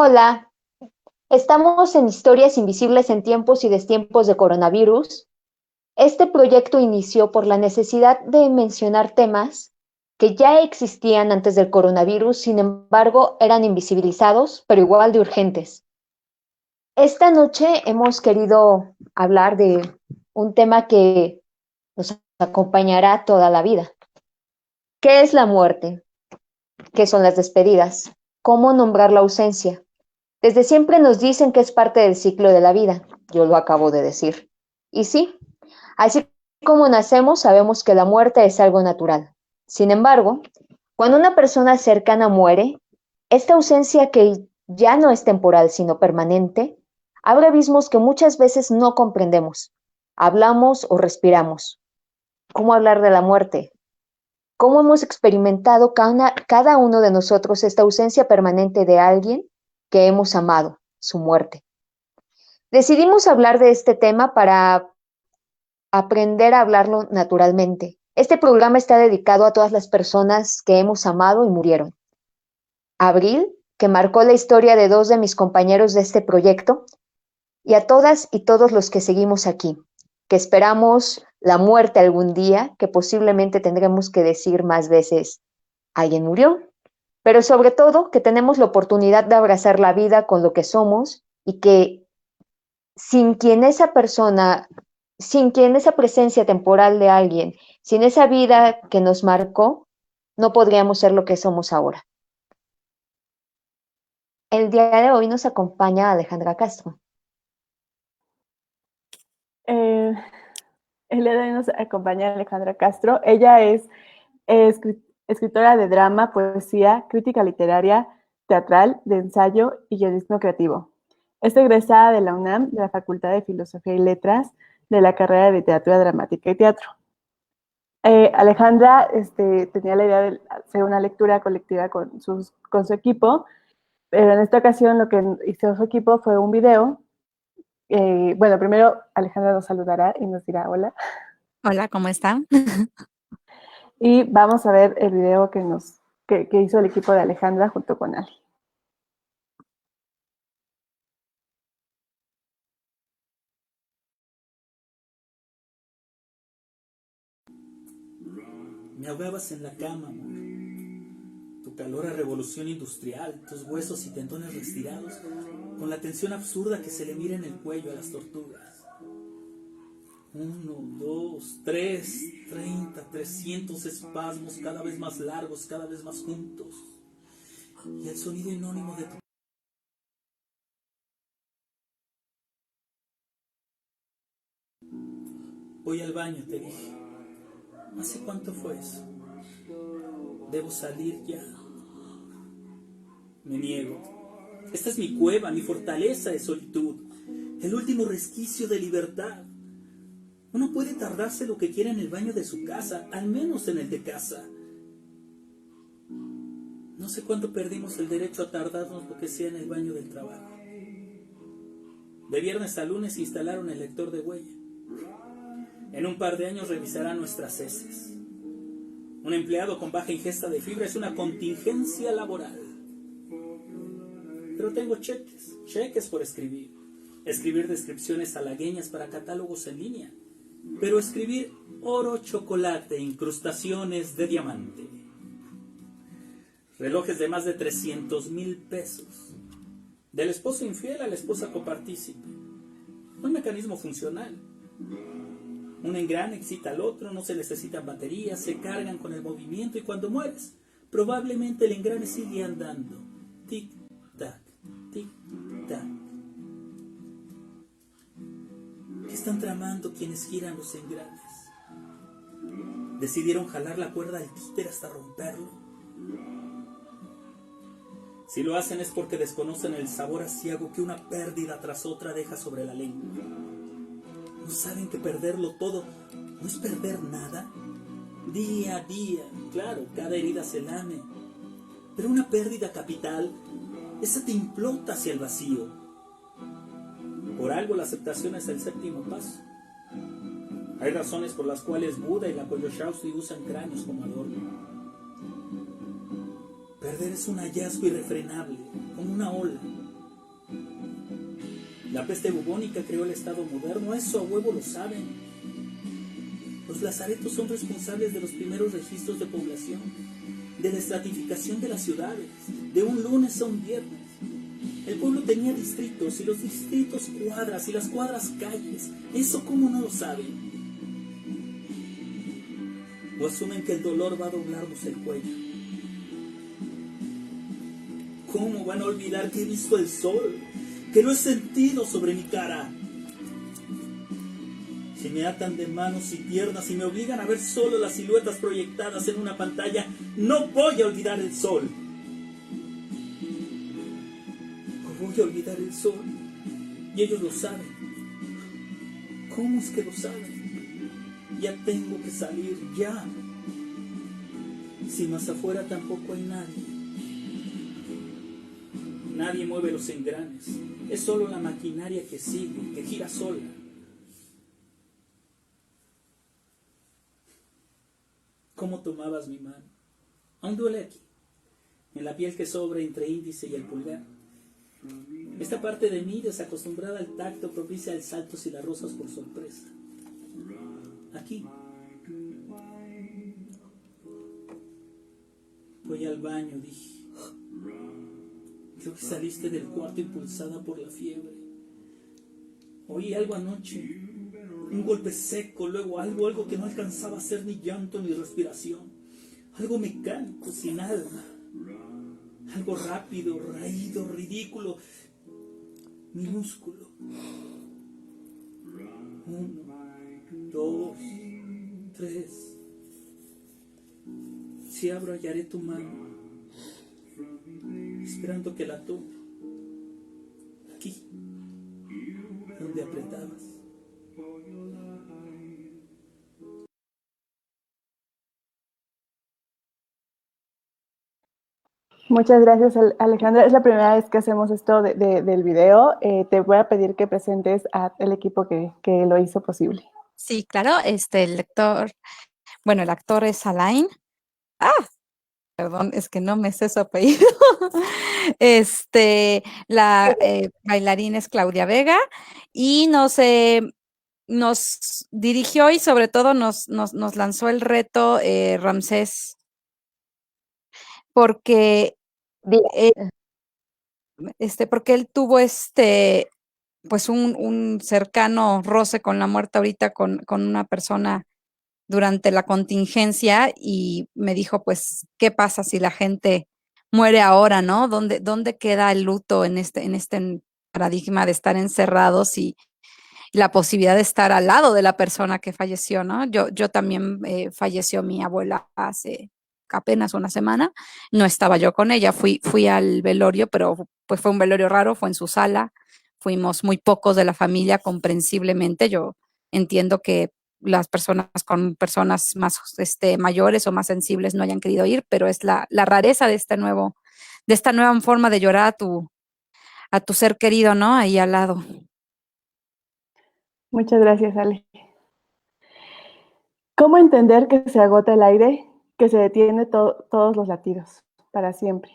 Hola, estamos en Historias Invisibles en tiempos y destiempos de coronavirus. Este proyecto inició por la necesidad de mencionar temas que ya existían antes del coronavirus, sin embargo, eran invisibilizados, pero igual de urgentes. Esta noche hemos querido hablar de un tema que nos acompañará toda la vida. ¿Qué es la muerte? ¿Qué son las despedidas? ¿Cómo nombrar la ausencia? Desde siempre nos dicen que es parte del ciclo de la vida. Yo lo acabo de decir. Y sí, así como nacemos, sabemos que la muerte es algo natural. Sin embargo, cuando una persona cercana muere, esta ausencia que ya no es temporal, sino permanente, abre abismos que muchas veces no comprendemos. Hablamos o respiramos. ¿Cómo hablar de la muerte? ¿Cómo hemos experimentado cada uno de nosotros esta ausencia permanente de alguien que hemos amado, su muerte? Decidimos hablar de este tema para aprender a hablarlo naturalmente. Este programa está dedicado a todas las personas que hemos amado y murieron. Abril, que marcó la historia de dos de mis compañeros de este proyecto, y a todas y todos los que seguimos aquí, que esperamos la muerte algún día, que posiblemente tendremos que decir más veces, alguien murió, pero sobre todo que tenemos la oportunidad de abrazar la vida con lo que somos y que sin quien esa persona, sin quien esa presencia temporal de alguien, sin esa vida que nos marcó, no podríamos ser lo que somos ahora. El día de hoy nos acompaña Alejandra Castro. Eh, el día de hoy nos acompaña Alejandra Castro. Ella es escritora de drama, poesía, crítica literaria, teatral, de ensayo y guionismo creativo. Es egresada de la UNAM, de la Facultad de Filosofía y Letras, de la carrera de Literatura Dramática y Teatro. Alejandra tenía la idea de hacer una lectura colectiva con su equipo, pero en esta ocasión lo que hizo su equipo fue un video. Bueno, primero Alejandra nos saludará y nos dirá hola. Hola, ¿cómo están? Y vamos a ver el video que hizo el equipo de Alejandra junto con Ali. Me ahogabas en la cama, amor. Tu calor a revolución industrial, tus huesos y tendones retirados, con la tensión absurda que se le mira en el cuello a las tortugas. 1, 2, 3, 30, 300 espasmos, cada vez más largos, cada vez más juntos. Y el sonido anónimo de tu... Voy al baño, te dije. ¿Hace cuánto fue eso? Debo salir ya. Me niego. Esta es mi cueva, mi fortaleza de solitud, el último resquicio de libertad. Uno puede tardarse lo que quiera en el baño de su casa, al menos en el de casa. No sé cuándo perdimos el derecho a tardarnos lo que sea en el baño del trabajo. De viernes a lunes instalaron el lector de huella. En un par de años revisará nuestras heces. Un empleado con baja ingesta de fibra es una contingencia laboral. Pero tengo cheques por escribir. Escribir descripciones halagueñas para catálogos en línea. Pero escribir oro, chocolate, incrustaciones de diamante. Relojes de más de 300,000 pesos. Del esposo infiel a la esposa copartícipe. Un mecanismo funcional. Un engrane excita al otro, no se necesitan baterías, se cargan con el movimiento y cuando mueres, probablemente el engrane sigue andando. Tic-tac, tic-tac. ¿Qué están tramando quienes giran los engranes? ¿Decidieron jalar la cuerda del títer hasta romperlo? Si lo hacen es porque desconocen el sabor aciago que una pérdida tras otra deja sobre la lengua. ¿No saben que perderlo todo no es perder nada? Día a día, claro, cada herida se lame. Pero una pérdida capital, esa te implota hacia el vacío. Por algo la aceptación es el séptimo paso. Hay razones por las cuales Buda y la Koyoshausi usan cráneos como adorno. Perder es un hallazgo irrefrenable, como una ola. La peste bubónica creó el Estado moderno, eso a huevo lo saben. Los lazaretos son responsables de los primeros registros de población, de la estratificación de las ciudades, de un lunes a un viernes. El pueblo tenía distritos, y los distritos cuadras, y las cuadras calles. ¿Eso cómo no lo saben? O asumen que el dolor va a doblarnos el cuello. ¿Cómo van a olvidar que he visto el sol, que lo he sentido sobre mi cara? Si me atan de manos y piernas y me obligan a ver solo las siluetas proyectadas en una pantalla, no voy a olvidar el sol. O voy a olvidar el sol, y ellos lo saben. ¿Cómo es que lo saben? Ya tengo que salir, ya. Si más afuera tampoco hay nadie. Nadie mueve los engranes. Es solo la maquinaria que sigue, que gira sola. ¿Cómo tomabas mi mano? Aún duele aquí, en la piel que sobra entre índice y el pulgar. Esta parte de mí, desacostumbrada al tacto, propicia el salto y las rosas por sorpresa. Aquí. Voy al baño, dije. Creo que saliste del cuarto impulsada por la fiebre. Oí algo anoche. Un golpe seco, luego algo que no alcanzaba a ser ni llanto ni respiración. Algo mecánico, sin alma. Algo rápido, raído, ridículo, minúsculo. 1, 2, 3. Si abro, hallaré tu mano, esperando que la tome. Aquí, donde apretabas. Muchas gracias, Alejandra. Es la primera vez que hacemos esto del video. Te voy a pedir que presentes al equipo que lo hizo posible. Sí, claro, el actor es Alain. Perdón, es que no me sé su apellido. La bailarina es Claudia Vega y nos dirigió y sobre todo nos lanzó el reto Ramsés, porque porque él tuvo pues un cercano roce con la muerte ahorita con una persona durante la contingencia y me dijo, pues, ¿qué pasa si la gente muere ahora, no? ¿Dónde queda el luto en este paradigma de estar encerrados y la posibilidad de estar al lado de la persona que falleció, ¿no? Yo también falleció mi abuela hace apenas una semana, no estaba yo con ella, fui al velorio, pero pues fue un velorio raro, fue en su sala, fuimos muy pocos de la familia, comprensiblemente, yo entiendo que las personas con personas más mayores o más sensibles no hayan querido ir, pero es la rareza de esta nueva forma de llorar a tu ser querido, ¿no? Ahí al lado. Muchas gracias, Ale. ¿Cómo entender que se agota el aire, que se detiene todos los latidos, para siempre?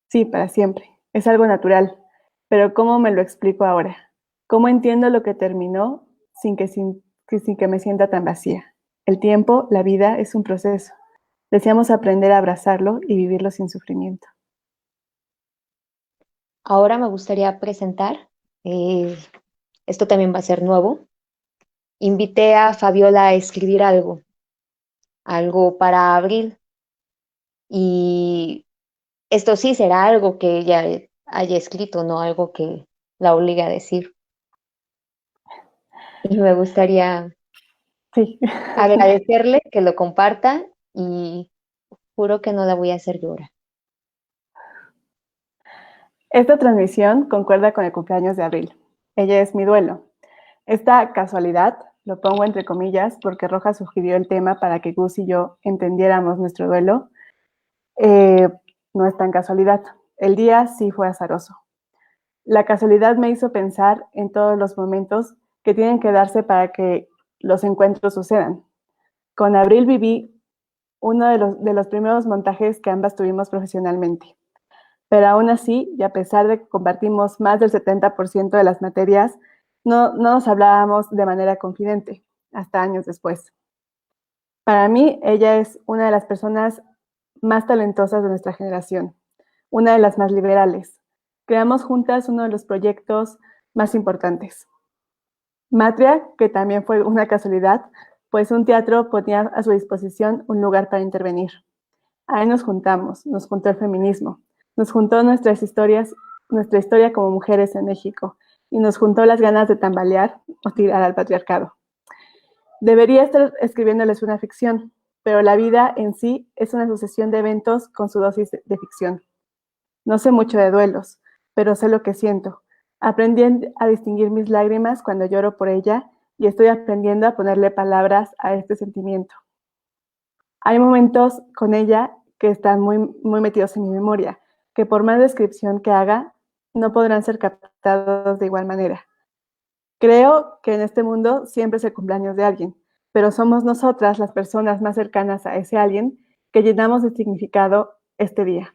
Sí, para siempre. Es algo natural. Pero ¿cómo me lo explico ahora? ¿Cómo entiendo lo que terminó sin que me sienta tan vacía? El tiempo, la vida, es un proceso. Deseamos aprender a abrazarlo y vivirlo sin sufrimiento. Ahora me gustaría presentar, esto también va a ser nuevo. Invité a Fabiola a escribir algo para abril. Y esto sí será algo que ella haya escrito, no algo que la obligue a decir. Y me gustaría Sí. agradecerle que lo comparta y juro que no la voy a hacer llorar. Esta transmisión concuerda con el cumpleaños de Abril. Ella es mi duelo. Esta casualidad, lo pongo entre comillas, porque Roja sugirió el tema para que Gus y yo entendiéramos nuestro duelo, no es tan casualidad. El día sí fue azaroso. La casualidad me hizo pensar en todos los momentos que tienen que darse para que los encuentros sucedan. Con Abril viví uno de los primeros montajes que ambas tuvimos profesionalmente. Pero aún así, y a pesar de que compartimos más del 70% de las materias, no nos hablábamos de manera confidente, hasta años después. Para mí, ella es una de las personas más talentosas de nuestra generación, una de las más liberales. Creamos juntas uno de los proyectos más importantes. Matria, que también fue una casualidad, pues un teatro ponía a su disposición un lugar para intervenir. Ahí nos juntamos, nos juntó el feminismo, nos juntó nuestras historias, nuestra historia como mujeres en México, y nos juntó las ganas de tambalear o tirar al patriarcado. Debería estar escribiéndoles una ficción, pero la vida en sí es una sucesión de eventos con su dosis de ficción. No sé mucho de duelos, pero sé lo que siento. Aprendí a distinguir mis lágrimas cuando lloro por ella y estoy aprendiendo a ponerle palabras a este sentimiento. Hay momentos con ella que están muy metidos en mi memoria, que por más descripción que haga, no podrán ser captados de igual manera. Creo que en este mundo siempre es el cumpleaños de alguien, pero somos nosotras, las personas más cercanas a ese alguien, que llenamos de significado este día.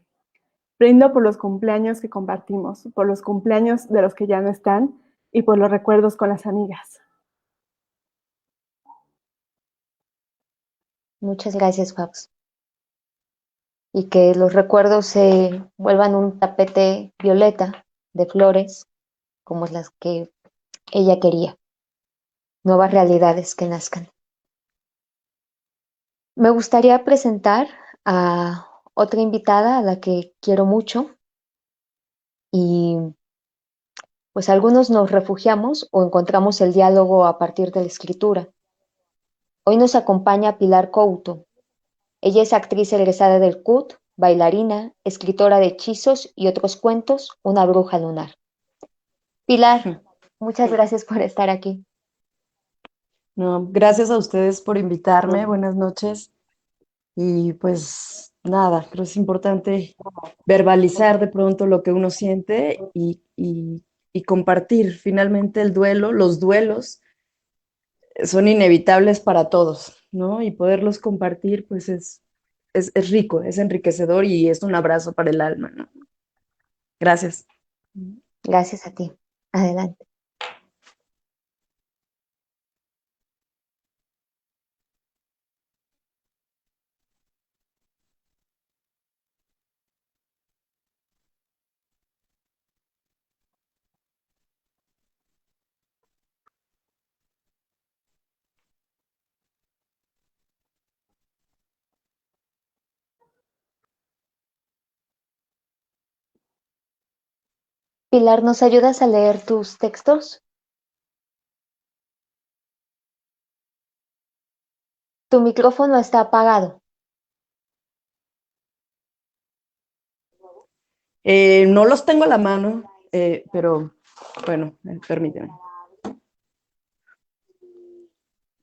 Brindo por los cumpleaños que compartimos, por los cumpleaños de los que ya no están y por los recuerdos con las amigas. Muchas gracias, Fabs. Y que los recuerdos se vuelvan un tapete violeta de flores, como las que ella quería. Nuevas realidades que nazcan. Me gustaría presentar a otra invitada a la que quiero mucho y pues algunos nos refugiamos o encontramos el diálogo a partir de la escritura. Hoy nos acompaña Pilar Couto. Ella es actriz egresada del CUT, bailarina, escritora de hechizos y otros cuentos, una bruja lunar. Pilar, muchas gracias por estar aquí. No, gracias a ustedes por invitarme. Buenas noches. Y pues nada, creo que es importante verbalizar de pronto lo que uno siente y compartir. Finalmente el duelo, los duelos son inevitables para todos, ¿no? Y poderlos compartir, pues es rico, es enriquecedor y es un abrazo para el alma, ¿no? Gracias. Gracias a ti. Adelante. Pilar, ¿nos ayudas a leer tus textos? Tu micrófono está apagado. No los tengo a la mano, pero bueno, permíteme.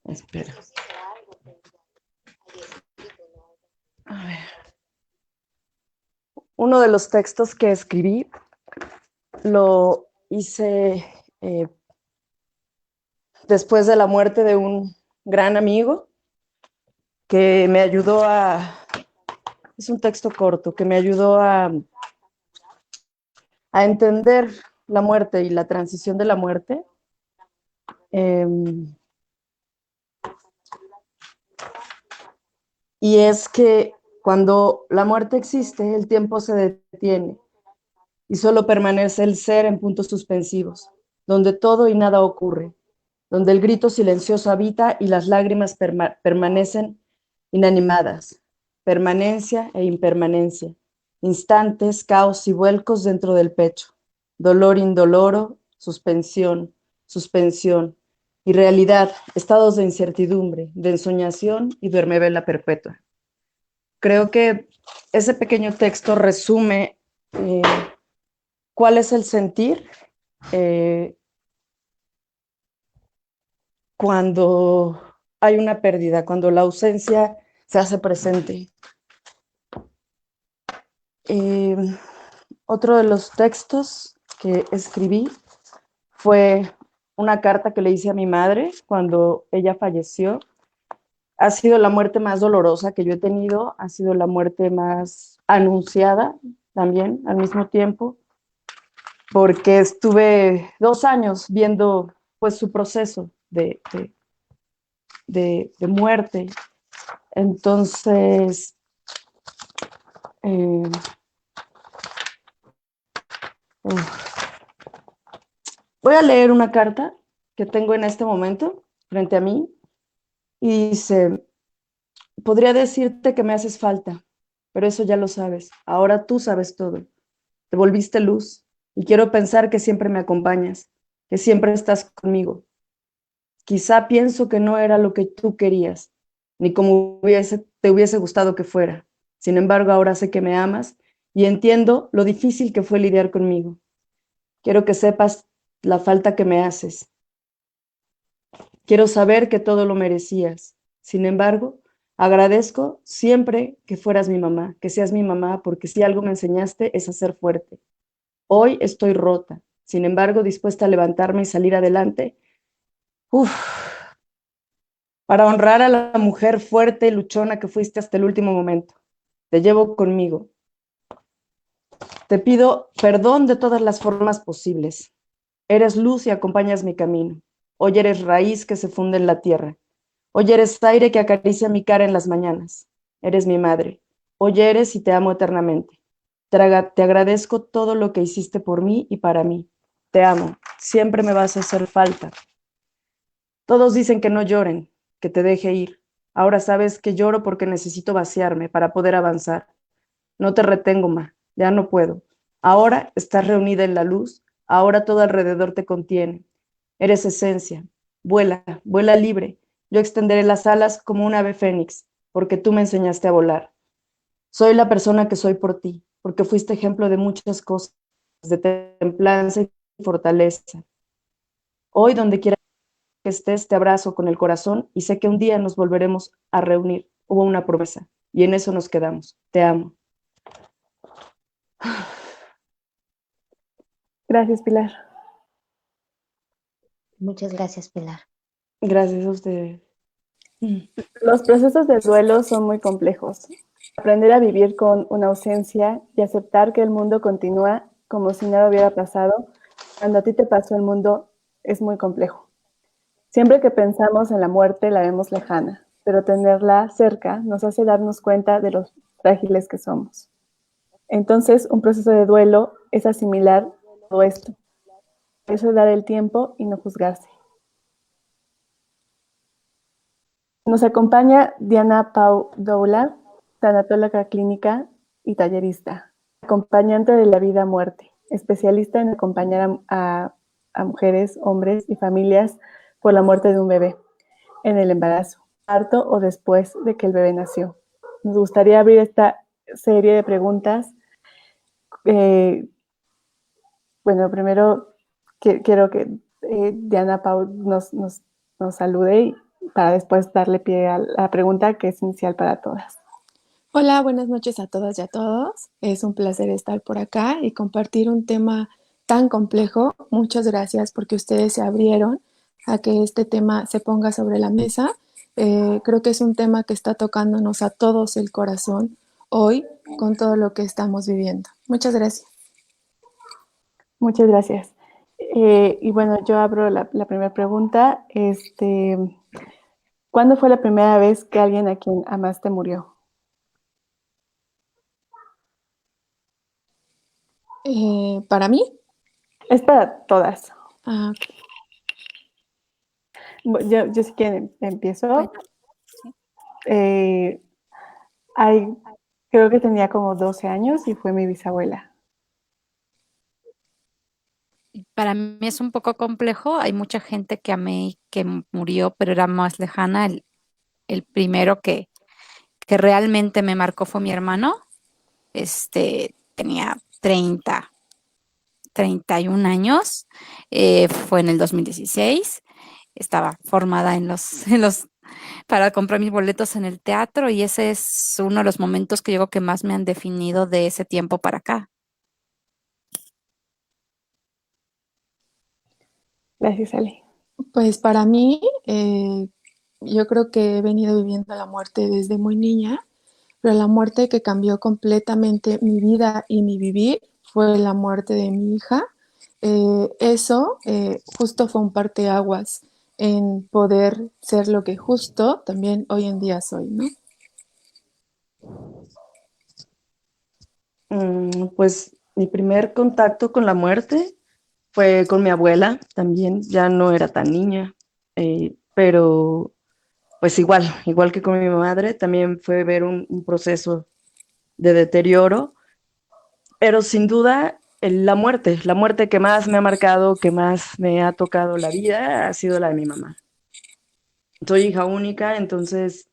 Espera. A ver. Uno de los textos que escribí lo hice después de la muerte de un gran amigo que me ayudó es un texto corto, que me ayudó a entender la muerte y la transición de la muerte. Y es que cuando la muerte existe, el tiempo se detiene y solo permanece el ser en puntos suspensivos, donde todo y nada ocurre, donde el grito silencioso habita y las lágrimas permanecen inanimadas, permanencia e impermanencia, instantes, caos y vuelcos dentro del pecho, dolor indoloro, suspensión, suspensión, y realidad, estados de incertidumbre, de ensoñación y duermevela perpetua. Creo que ese pequeño texto resume cuál es el sentir cuando hay una pérdida, cuando la ausencia se hace presente. Otro de los textos que escribí fue una carta que le hice a mi madre cuando ella falleció. Ha sido la muerte más dolorosa que yo he tenido, ha sido la muerte más anunciada también al mismo tiempo, porque estuve 2 años viendo pues su proceso de muerte. Entonces, eh, voy a leer una carta que tengo en este momento frente a mí y dice, podría decirte que me haces falta, pero eso ya lo sabes. Ahora tú sabes todo. Te volviste luz y quiero pensar que siempre me acompañas, que siempre estás conmigo. Quizá pienso que no era lo que tú querías, ni como te hubiese gustado que fuera. Sin embargo, ahora sé que me amas y entiendo lo difícil que fue lidiar conmigo. Quiero que sepas la falta que me haces. Quiero saber que todo lo merecías. Sin embargo, agradezco siempre que fueras mi mamá, que seas mi mamá, porque si algo me enseñaste es a ser fuerte. Hoy estoy rota, sin embargo, dispuesta a levantarme y salir adelante. Uf, para honrar a la mujer fuerte y luchona que fuiste hasta el último momento. Te llevo conmigo. Te pido perdón de todas las formas posibles. Eres luz y acompañas mi camino. Hoy eres raíz que se funde en la tierra. Hoy eres aire que acaricia mi cara en las mañanas. Eres mi madre. Hoy eres y te amo eternamente. Te agradezco todo lo que hiciste por mí y para mí. Te amo. Siempre me vas a hacer falta. Todos dicen que no lloren, que te deje ir. Ahora sabes que lloro porque necesito vaciarme para poder avanzar. No te retengo, Ma. Ya no puedo. Ahora estás reunida en la luz. Ahora todo alrededor te contiene. Eres esencia. Vuela, vuela libre. Yo extenderé las alas como un ave fénix, porque tú me enseñaste a volar. Soy la persona que soy por ti, porque fuiste ejemplo de muchas cosas, de templanza y fortaleza. Hoy, donde quiera que estés, te abrazo con el corazón y sé que un día nos volveremos a reunir. Hubo una promesa y en eso nos quedamos. Te amo. Gracias, Pilar. Muchas gracias, Pilar. Gracias a ustedes. Los procesos de duelo son muy complejos. Aprender a vivir con una ausencia y aceptar que el mundo continúa como si nada hubiera pasado, cuando a ti te pasó el mundo, es muy complejo. Siempre que pensamos en la muerte la vemos lejana, pero tenerla cerca nos hace darnos cuenta de lo frágiles que somos. Entonces, un proceso de duelo es asimilar todo esto. Eso es dar el tiempo y no juzgarse. Nos acompaña Diana Pau Doula, tanatóloga clínica y tallerista, acompañante de la vida-muerte, especialista en acompañar a mujeres, hombres y familias por la muerte de un bebé, en el embarazo, parto o después de que el bebé nació. Nos gustaría abrir esta serie de preguntas. Bueno, primero quiero que Diana Pau nos salude para después darle pie a la pregunta que es inicial para todas. Hola, buenas noches a todas y a todos. Es un placer estar por acá y compartir un tema tan complejo. Muchas gracias porque ustedes se abrieron a que este tema se ponga sobre la mesa. Creo que es un tema que está tocándonos a todos el corazón hoy con todo lo que estamos viviendo. Muchas gracias. Muchas gracias. Y bueno, yo abro la primera pregunta. ¿Cuándo fue la primera vez que alguien a quien amaste murió? ¿Para mí? Es para todas. Ah, Yo sí que empiezo. Bueno, sí. Creo que tenía como 12 años y fue mi bisabuela. Para mí es un poco complejo. Hay mucha gente que amé y que murió, pero era más lejana. El primero que realmente me marcó fue mi hermano. Tenía 31 años. Fue en el 2016. Estaba formada para comprar mis boletos en el teatro y ese es uno de los momentos que yo creo que más me han definido de ese tiempo para acá. Gracias, Ale. Pues para mí, yo creo que he venido viviendo la muerte desde muy niña. pero la muerte que cambió completamente mi vida y mi vivir fue la muerte de mi hija. Eso justo fue un parteaguas en poder ser lo que justo también hoy en día soy, ¿no? Pues mi primer contacto con la muerte fue con mi abuela, también ya no era tan niña, pero pues igual que con mi madre, también fue ver un proceso de deterioro, pero sin duda la muerte que más me ha marcado, que más me ha tocado la vida, ha sido la de mi mamá. Soy hija única, entonces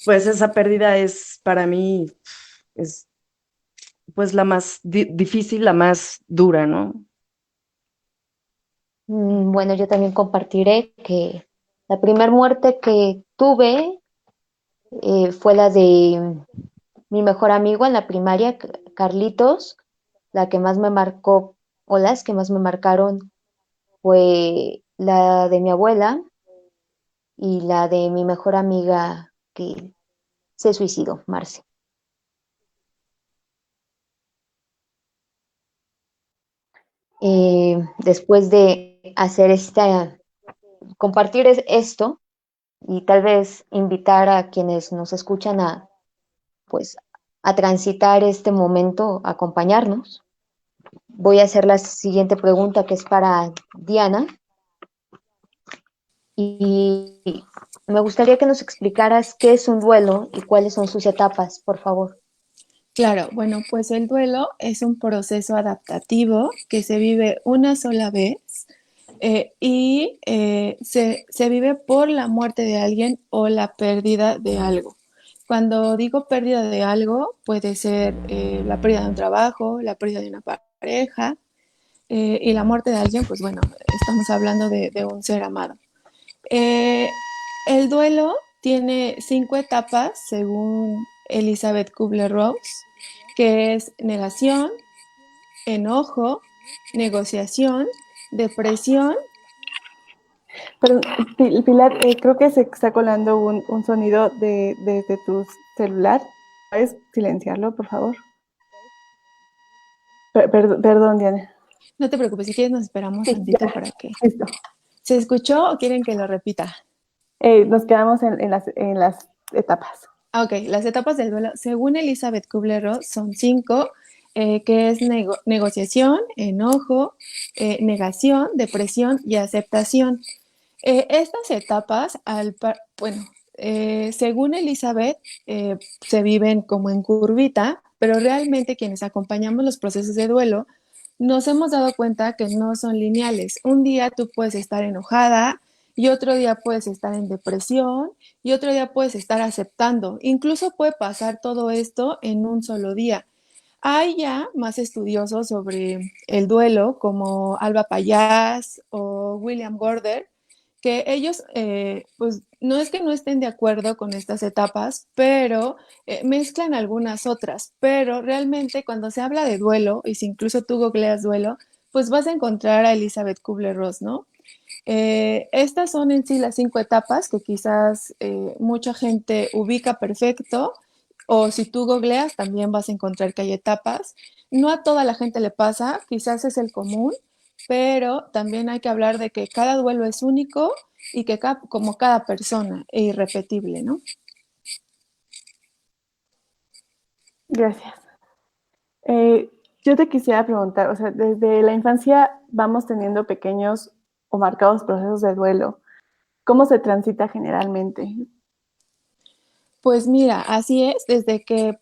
pues esa pérdida es para mí, es pues la más difícil, la más dura, ¿no? Bueno, yo también compartiré que la primera muerte que tuve fue la de mi mejor amigo en la primaria, Carlitos. La que más me marcó, o las que más me marcaron, fue la de mi abuela y la de mi mejor amiga que se suicidó, Marce. Después de hacer compartir esto y tal vez invitar a quienes nos escuchan pues, a transitar este momento, a acompañarnos, voy a hacer la siguiente pregunta que es para Diana. Y me gustaría que nos explicaras qué es un duelo y cuáles son sus etapas, por favor. Claro, bueno, pues el duelo es un proceso adaptativo que se vive una sola vez se vive por la muerte de alguien o la pérdida de algo. Cuando digo pérdida de algo, puede ser la pérdida de un trabajo, la pérdida de una pareja y la muerte de alguien, pues bueno, estamos hablando de un ser amado. El duelo tiene 5 etapas según Elizabeth Kubler-Ross, que es negación, enojo, negociación, depresión. Pero, Pilar, creo que se está colando un sonido desde tu celular. ¿Puedes silenciarlo, por favor? Perdón, Diana. No te preocupes, si quieres nos esperamos Sí, tantito ya, para que... listo. ¿Se escuchó o quieren que lo repita? Nos quedamos en las etapas. Ok, las etapas del duelo, según Elizabeth Kubler-Ross, son 5, que es negociación, enojo, negación, depresión y aceptación. Estas etapas, bueno, según Elizabeth, se viven como en curvita, pero realmente quienes acompañamos los procesos de duelo nos hemos dado cuenta que no son lineales. Un día tú puedes estar enojada y otro día puedes estar en depresión y otro día puedes estar aceptando. Incluso puede pasar todo esto en un solo día. Hay ya más estudiosos sobre el duelo, como Alba Payás o William Gorder, que ellos, pues no es que no estén de acuerdo con estas etapas, pero mezclan algunas otras. Pero realmente cuando se habla de duelo, y si incluso tú googleas duelo, pues vas a encontrar a Elizabeth Kubler-Ross, ¿no? Estas son en sí las 5 etapas que quizás mucha gente ubica perfecto, o si tú googleas también vas a encontrar que hay etapas. No a toda la gente le pasa, quizás es el común, pero también hay que hablar de que cada duelo es único y que como cada persona es irrepetible, ¿no? Gracias. Yo te quisiera preguntar, o sea, desde la infancia vamos teniendo pequeños o marcados procesos de duelo. ¿Cómo se transita generalmente? Pues mira, así es, desde que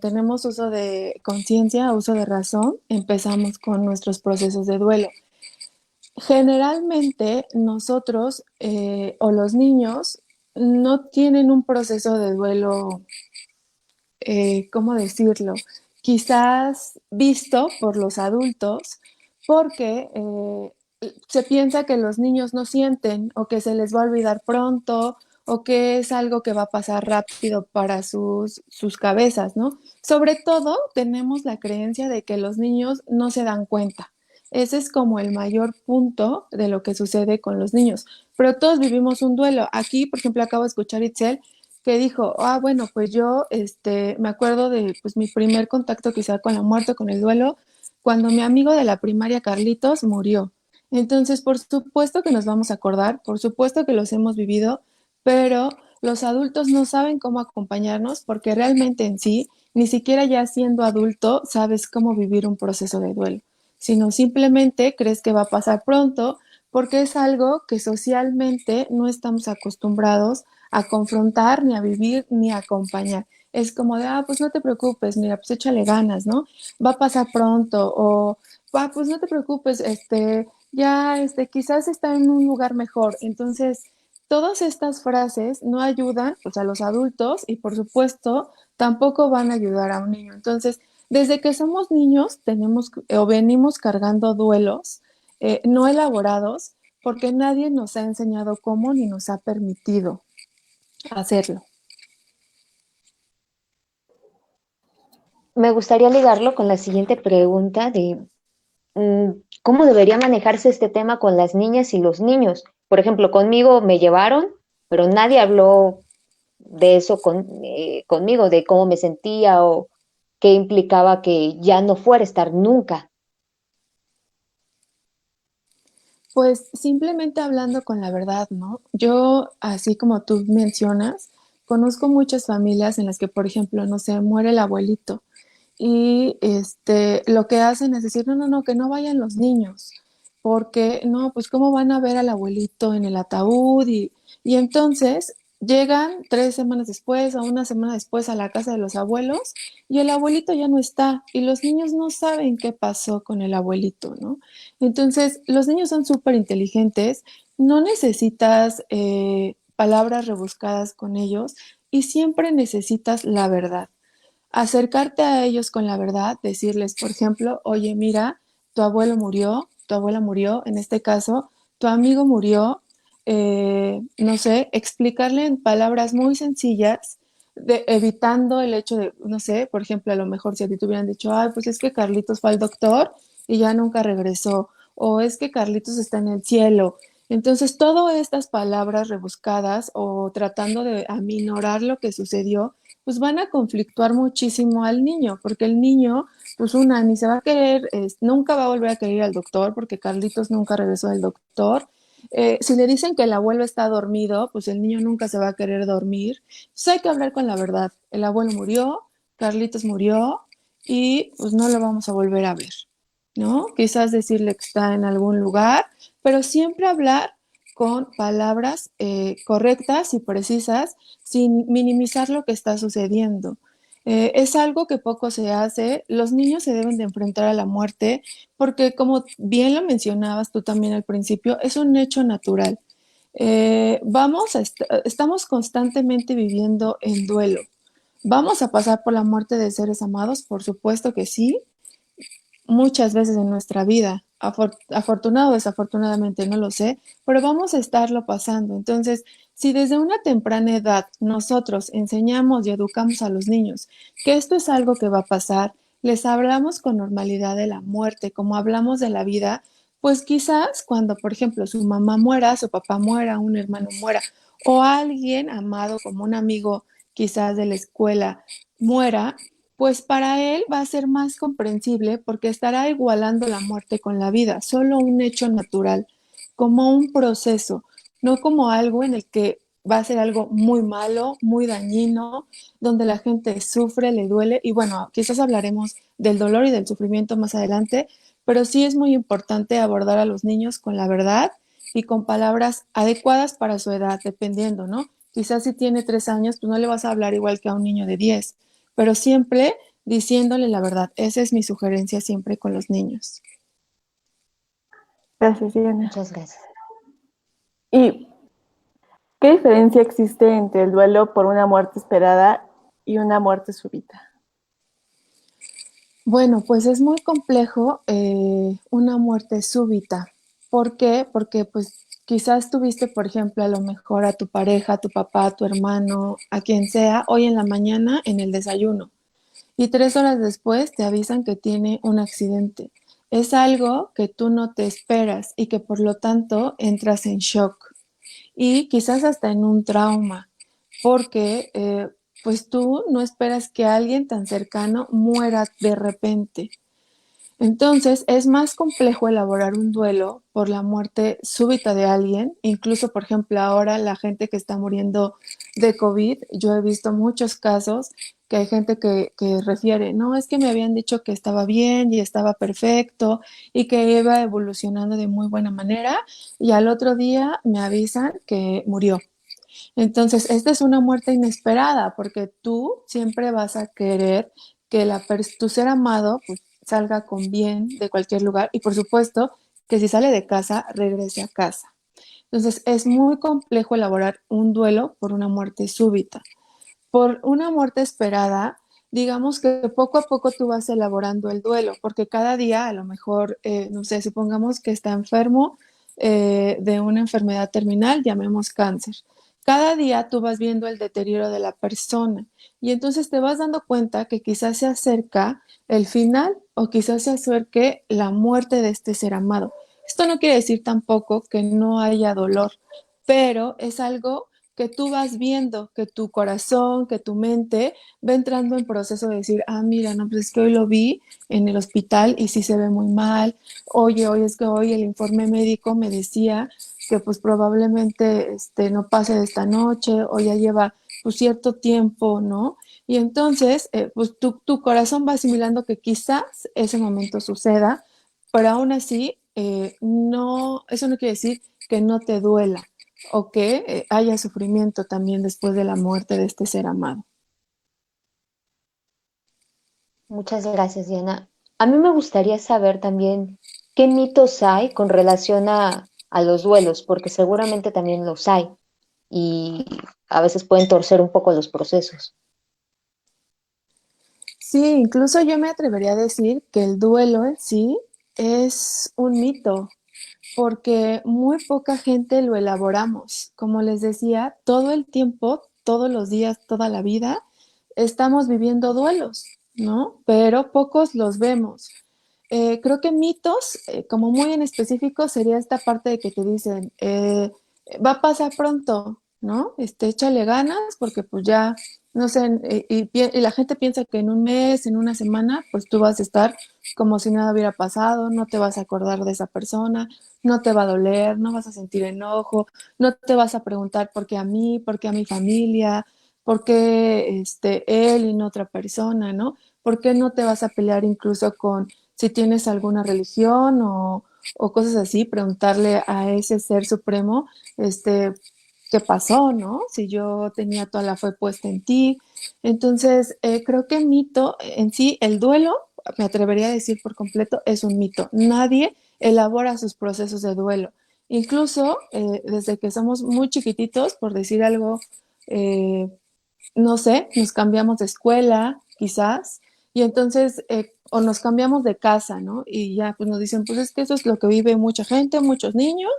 tenemos uso de conciencia, uso de razón, empezamos con nuestros procesos de duelo. Generalmente nosotros o los niños no tienen un proceso de duelo, ¿cómo decirlo? Quizás visto por los adultos, porque se piensa que los niños no sienten o que se les va a olvidar pronto o que es algo que va a pasar rápido para sus cabezas, ¿no? Sobre todo tenemos la creencia de que los niños no se dan cuenta. Ese es como el mayor punto de lo que sucede con los niños. Pero todos vivimos un duelo. Aquí, por ejemplo, acabo de escuchar Itzel que dijo, ah, bueno, pues yo me acuerdo de pues, mi primer contacto quizá con la muerte, con el duelo, cuando mi amigo de la primaria, Carlitos, murió. Entonces, por supuesto que nos vamos a acordar, por supuesto que los hemos vivido, pero los adultos no saben cómo acompañarnos porque realmente en sí, ni siquiera ya siendo adulto, sabes cómo vivir un proceso de duelo, sino simplemente crees que va a pasar pronto porque es algo que socialmente no estamos acostumbrados a confrontar, ni a vivir, ni a acompañar. Es como de, ah, pues no te preocupes, mira, pues échale ganas, ¿no? Va a pasar pronto, o, ah, pues no te preocupes, ya, quizás está en un lugar mejor. Entonces, todas estas frases no ayudan, pues, a los adultos y, por supuesto, tampoco van a ayudar a un niño. Entonces, desde que somos niños, tenemos o venimos cargando duelos no elaborados porque nadie nos ha enseñado cómo ni nos ha permitido hacerlo. Me gustaría ligarlo con la siguiente pregunta de cómo debería manejarse este tema con las niñas y los niños. Por ejemplo, conmigo me llevaron, pero nadie habló de eso conmigo, de cómo me sentía o qué implicaba que ya no fuera a estar nunca. Pues simplemente hablando con la verdad, ¿no? Yo, así como tú mencionas, conozco muchas familias en las que, por ejemplo, no sé, muere el abuelito y lo que hacen es decir, no, no, no, que no vayan los niños, porque no, pues cómo van a ver al abuelito en el ataúd y entonces llegan 3 semanas después o una semana después a la casa de los abuelos y el abuelito ya no está y los niños no saben qué pasó con el abuelito, ¿no? Entonces, los niños son súper inteligentes, no necesitas palabras rebuscadas con ellos y siempre necesitas la verdad. Acercarte a ellos con la verdad, decirles, por ejemplo, oye, mira, tu abuelo murió, tu abuela murió, en este caso, tu amigo murió, no sé, explicarle en palabras muy sencillas, evitando el hecho de, no sé, por ejemplo, a lo mejor si a ti te hubieran dicho, ay, pues es que Carlitos fue al doctor y ya nunca regresó, o es que Carlitos está en el cielo. Entonces, todas estas palabras rebuscadas o tratando de aminorar lo que sucedió, pues van a conflictuar muchísimo al niño, porque el niño, pues una, ni se va a querer, nunca va a volver a querer ir al doctor, porque Carlitos nunca regresó del doctor. Si le dicen que el abuelo está dormido, pues el niño nunca se va a querer dormir. Entonces hay que hablar con la verdad. El abuelo murió, Carlitos murió y pues no lo vamos a volver a ver, ¿no? Quizás decirle que está en algún lugar, pero siempre hablar con palabras correctas y precisas sin minimizar lo que está sucediendo. Es algo que poco se hace. Los niños se deben de enfrentar a la muerte porque, como bien lo mencionabas tú también al principio, es un hecho natural. Estamos constantemente viviendo en duelo. ¿Vamos a pasar por la muerte de seres amados? Por supuesto que sí, muchas veces en nuestra vida. Afortunado o desafortunadamente, no lo sé, pero vamos a estarlo pasando. Entonces, si desde una temprana edad nosotros enseñamos y educamos a los niños que esto es algo que va a pasar, les hablamos con normalidad de la muerte, como hablamos de la vida, pues quizás cuando, por ejemplo, su mamá muera, su papá muera, un hermano muera, o alguien amado como un amigo quizás de la escuela muera, pues para él va a ser más comprensible porque estará igualando la muerte con la vida, solo un hecho natural, como un proceso, no como algo en el que va a ser algo muy malo, muy dañino, donde la gente sufre, le duele, y bueno, quizás hablaremos del dolor y del sufrimiento más adelante, pero sí es muy importante abordar a los niños con la verdad y con palabras adecuadas para su edad, dependiendo, ¿no? Quizás si tiene 3 años, pues no le vas a hablar igual que a un niño de 10, pero siempre diciéndole la verdad. Esa es mi sugerencia siempre con los niños. Gracias, Diana. Muchas gracias. ¿Y qué diferencia existe entre el duelo por una muerte esperada y una muerte súbita? Bueno, pues es muy complejo una muerte súbita. ¿Por qué? Porque pues quizás tuviste, por ejemplo, a lo mejor a tu pareja, a tu papá, a tu hermano, a quien sea, hoy en la mañana en el desayuno. Y 3 horas después te avisan que tiene un accidente. Es algo que tú no te esperas y que por lo tanto entras en shock y quizás hasta en un trauma. porque pues tú no esperas que alguien tan cercano muera de repente. Entonces, es más complejo elaborar un duelo por la muerte súbita de alguien, incluso, por ejemplo, ahora la gente que está muriendo de COVID, yo he visto muchos casos que hay gente que refiere, no, es que me habían dicho que estaba bien y estaba perfecto y que iba evolucionando de muy buena manera y al otro día me avisan que murió. Entonces, esta es una muerte inesperada porque tú siempre vas a querer que tu ser amado pues, salga con bien de cualquier lugar y por supuesto que si sale de casa, regrese a casa. Entonces, es muy complejo elaborar un duelo por una muerte súbita. Por una muerte esperada, digamos que poco a poco tú vas elaborando el duelo, porque cada día a lo mejor, no sé, supongamos que está enfermo de una enfermedad terminal, llamemos cáncer. Cada día tú vas viendo el deterioro de la persona y entonces te vas dando cuenta que quizás se acerca el final o quizás se acerque la muerte de este ser amado. Esto no quiere decir tampoco que no haya dolor, pero es algo que tú vas viendo, que tu corazón, que tu mente va entrando en proceso de decir, ah, mira, no, pues es que hoy lo vi en el hospital y sí se ve muy mal. Oye, hoy es que hoy el informe médico me decía que pues probablemente no pase de esta noche o ya lleva pues cierto tiempo, ¿no? Y entonces, pues tu corazón va asimilando que quizás ese momento suceda, pero aún así, no, eso no quiere decir que no te duela o que haya sufrimiento también después de la muerte de este ser amado. Muchas gracias, Diana. A mí me gustaría saber también qué mitos hay con relación a los duelos, porque seguramente también los hay y a veces pueden torcer un poco los procesos. Sí, incluso yo me atrevería a decir que el duelo en sí es un mito, porque muy poca gente lo elaboramos. Como les decía, todo el tiempo, todos los días, toda la vida, estamos viviendo duelos, ¿no? Pero pocos los vemos. Creo que mitos, como muy en específico, sería esta parte de que te dicen, va a pasar pronto, ¿no? Échale ganas porque pues ya, no sé, y la gente piensa que en un mes, en una semana, pues tú vas a estar como si nada hubiera pasado, no te vas a acordar de esa persona, no te va a doler, no vas a sentir enojo, no te vas a preguntar por qué a mí, por qué a mi familia, por qué él y no otra persona, ¿no? ¿Por qué no te vas a pelear incluso con si tienes alguna religión o cosas así, preguntarle a ese ser supremo, qué pasó, ¿no? Si yo tenía toda la fe puesta en ti. Entonces, creo que el mito en sí, el duelo, me atrevería a decir por completo, es un mito. Nadie elabora sus procesos de duelo. Incluso desde que somos muy chiquititos, por decir algo, eh, no sé, nos cambiamos de escuela, quizás, y entonces, o nos cambiamos de casa, ¿no? Y ya, pues nos dicen, pues es que eso es lo que vive mucha gente, muchos niños,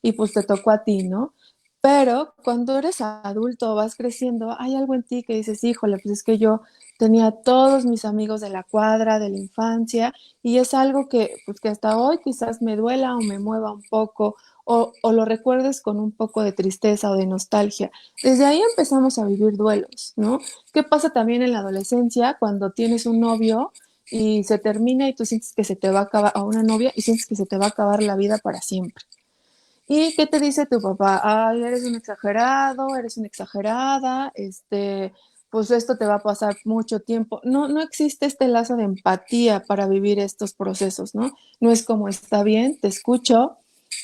y pues te tocó a ti, ¿no? Pero cuando eres adulto, vas creciendo, hay algo en ti que dices, híjole, pues es que yo tenía todos mis amigos de la cuadra, de la infancia, y es algo que, pues que hasta hoy quizás me duela o me mueva un poco, o lo recuerdes con un poco de tristeza o de nostalgia. Desde ahí empezamos a vivir duelos, ¿no? ¿Qué pasa también en la adolescencia cuando tienes un novio y se termina y tú sientes que se te va a acabar, a una novia y sientes que se te va a acabar la vida para siempre? ¿Y qué te dice tu papá? Ay, eres un exagerado, eres una exagerada, pues esto te va a pasar mucho tiempo. No, no existe este lazo de empatía para vivir estos procesos, ¿no? No es como está bien, te escucho,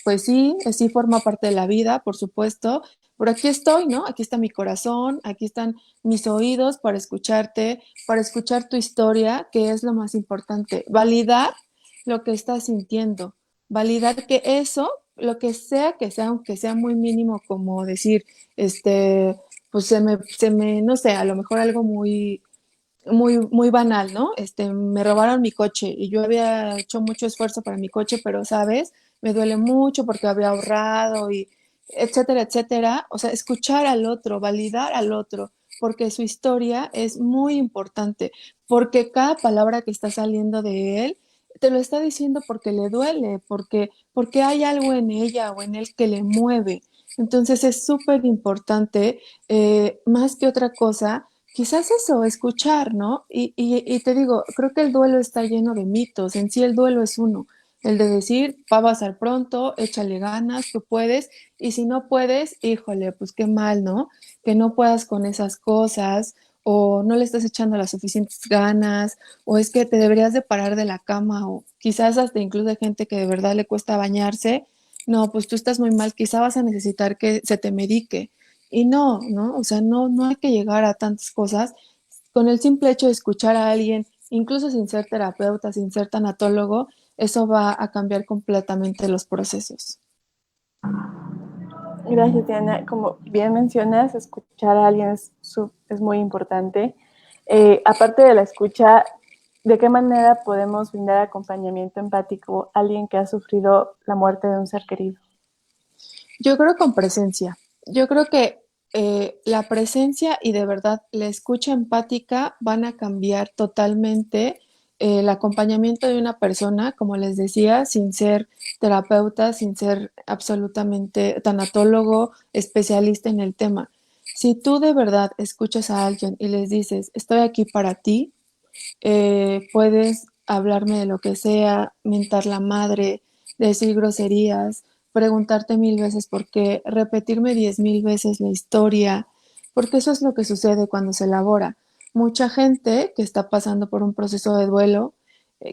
pues sí, sí forma parte de la vida, por supuesto, pero aquí estoy, ¿no? Aquí está mi corazón, aquí están mis oídos para escuchar tu historia, que es lo más importante, validar lo que estás sintiendo, validar que eso, lo que sea, aunque sea muy mínimo, como decir, pues no sé, a lo mejor algo muy banal, ¿no? Me robaron mi coche y yo había hecho mucho esfuerzo para mi coche, pero, ¿sabes? Me duele mucho porque había ahorrado y etcétera, etcétera. O sea, escuchar al otro, validar al otro, porque su historia es muy importante, porque cada palabra que está saliendo de él te lo está diciendo porque le duele, porque hay algo en ella o en él que le mueve. Entonces es súper importante, más que otra cosa, quizás eso, escuchar, ¿no? Y te digo, creo que el duelo está lleno de mitos, en sí el duelo es uno, el de decir, va a pasar pronto, échale ganas, tú puedes, y si no puedes, híjole, pues qué mal, ¿no? Que no puedas con esas cosas, o no le estás echando las suficientes ganas, o es que te deberías de parar de la cama, o quizás hasta incluso hay gente que de verdad le cuesta bañarse. No, pues tú estás muy mal, quizá vas a necesitar que se te medique. Y no, ¿no? O sea, no hay que llegar a tantas cosas. Con el simple hecho de escuchar a alguien, incluso sin ser terapeuta, sin ser tanatólogo, eso va a cambiar completamente los procesos. Gracias, Diana. Como bien mencionas, escuchar a alguien es muy importante. Aparte de la escucha, ¿de qué manera podemos brindar acompañamiento empático a alguien que ha sufrido la muerte de un ser querido? Yo creo con presencia. Yo creo que la presencia y de verdad la escucha empática van a cambiar totalmente el acompañamiento de una persona, como les decía, sin ser terapeuta, sin ser absolutamente tanatólogo, especialista en el tema. Si tú de verdad escuchas a alguien y les dices, estoy aquí para ti, puedes hablarme de lo que sea, mentar la madre, decir groserías, preguntarte 1000 veces por qué, repetirme 10,000 veces la historia, porque eso es lo que sucede cuando se elabora. Mucha gente que está pasando por un proceso de duelo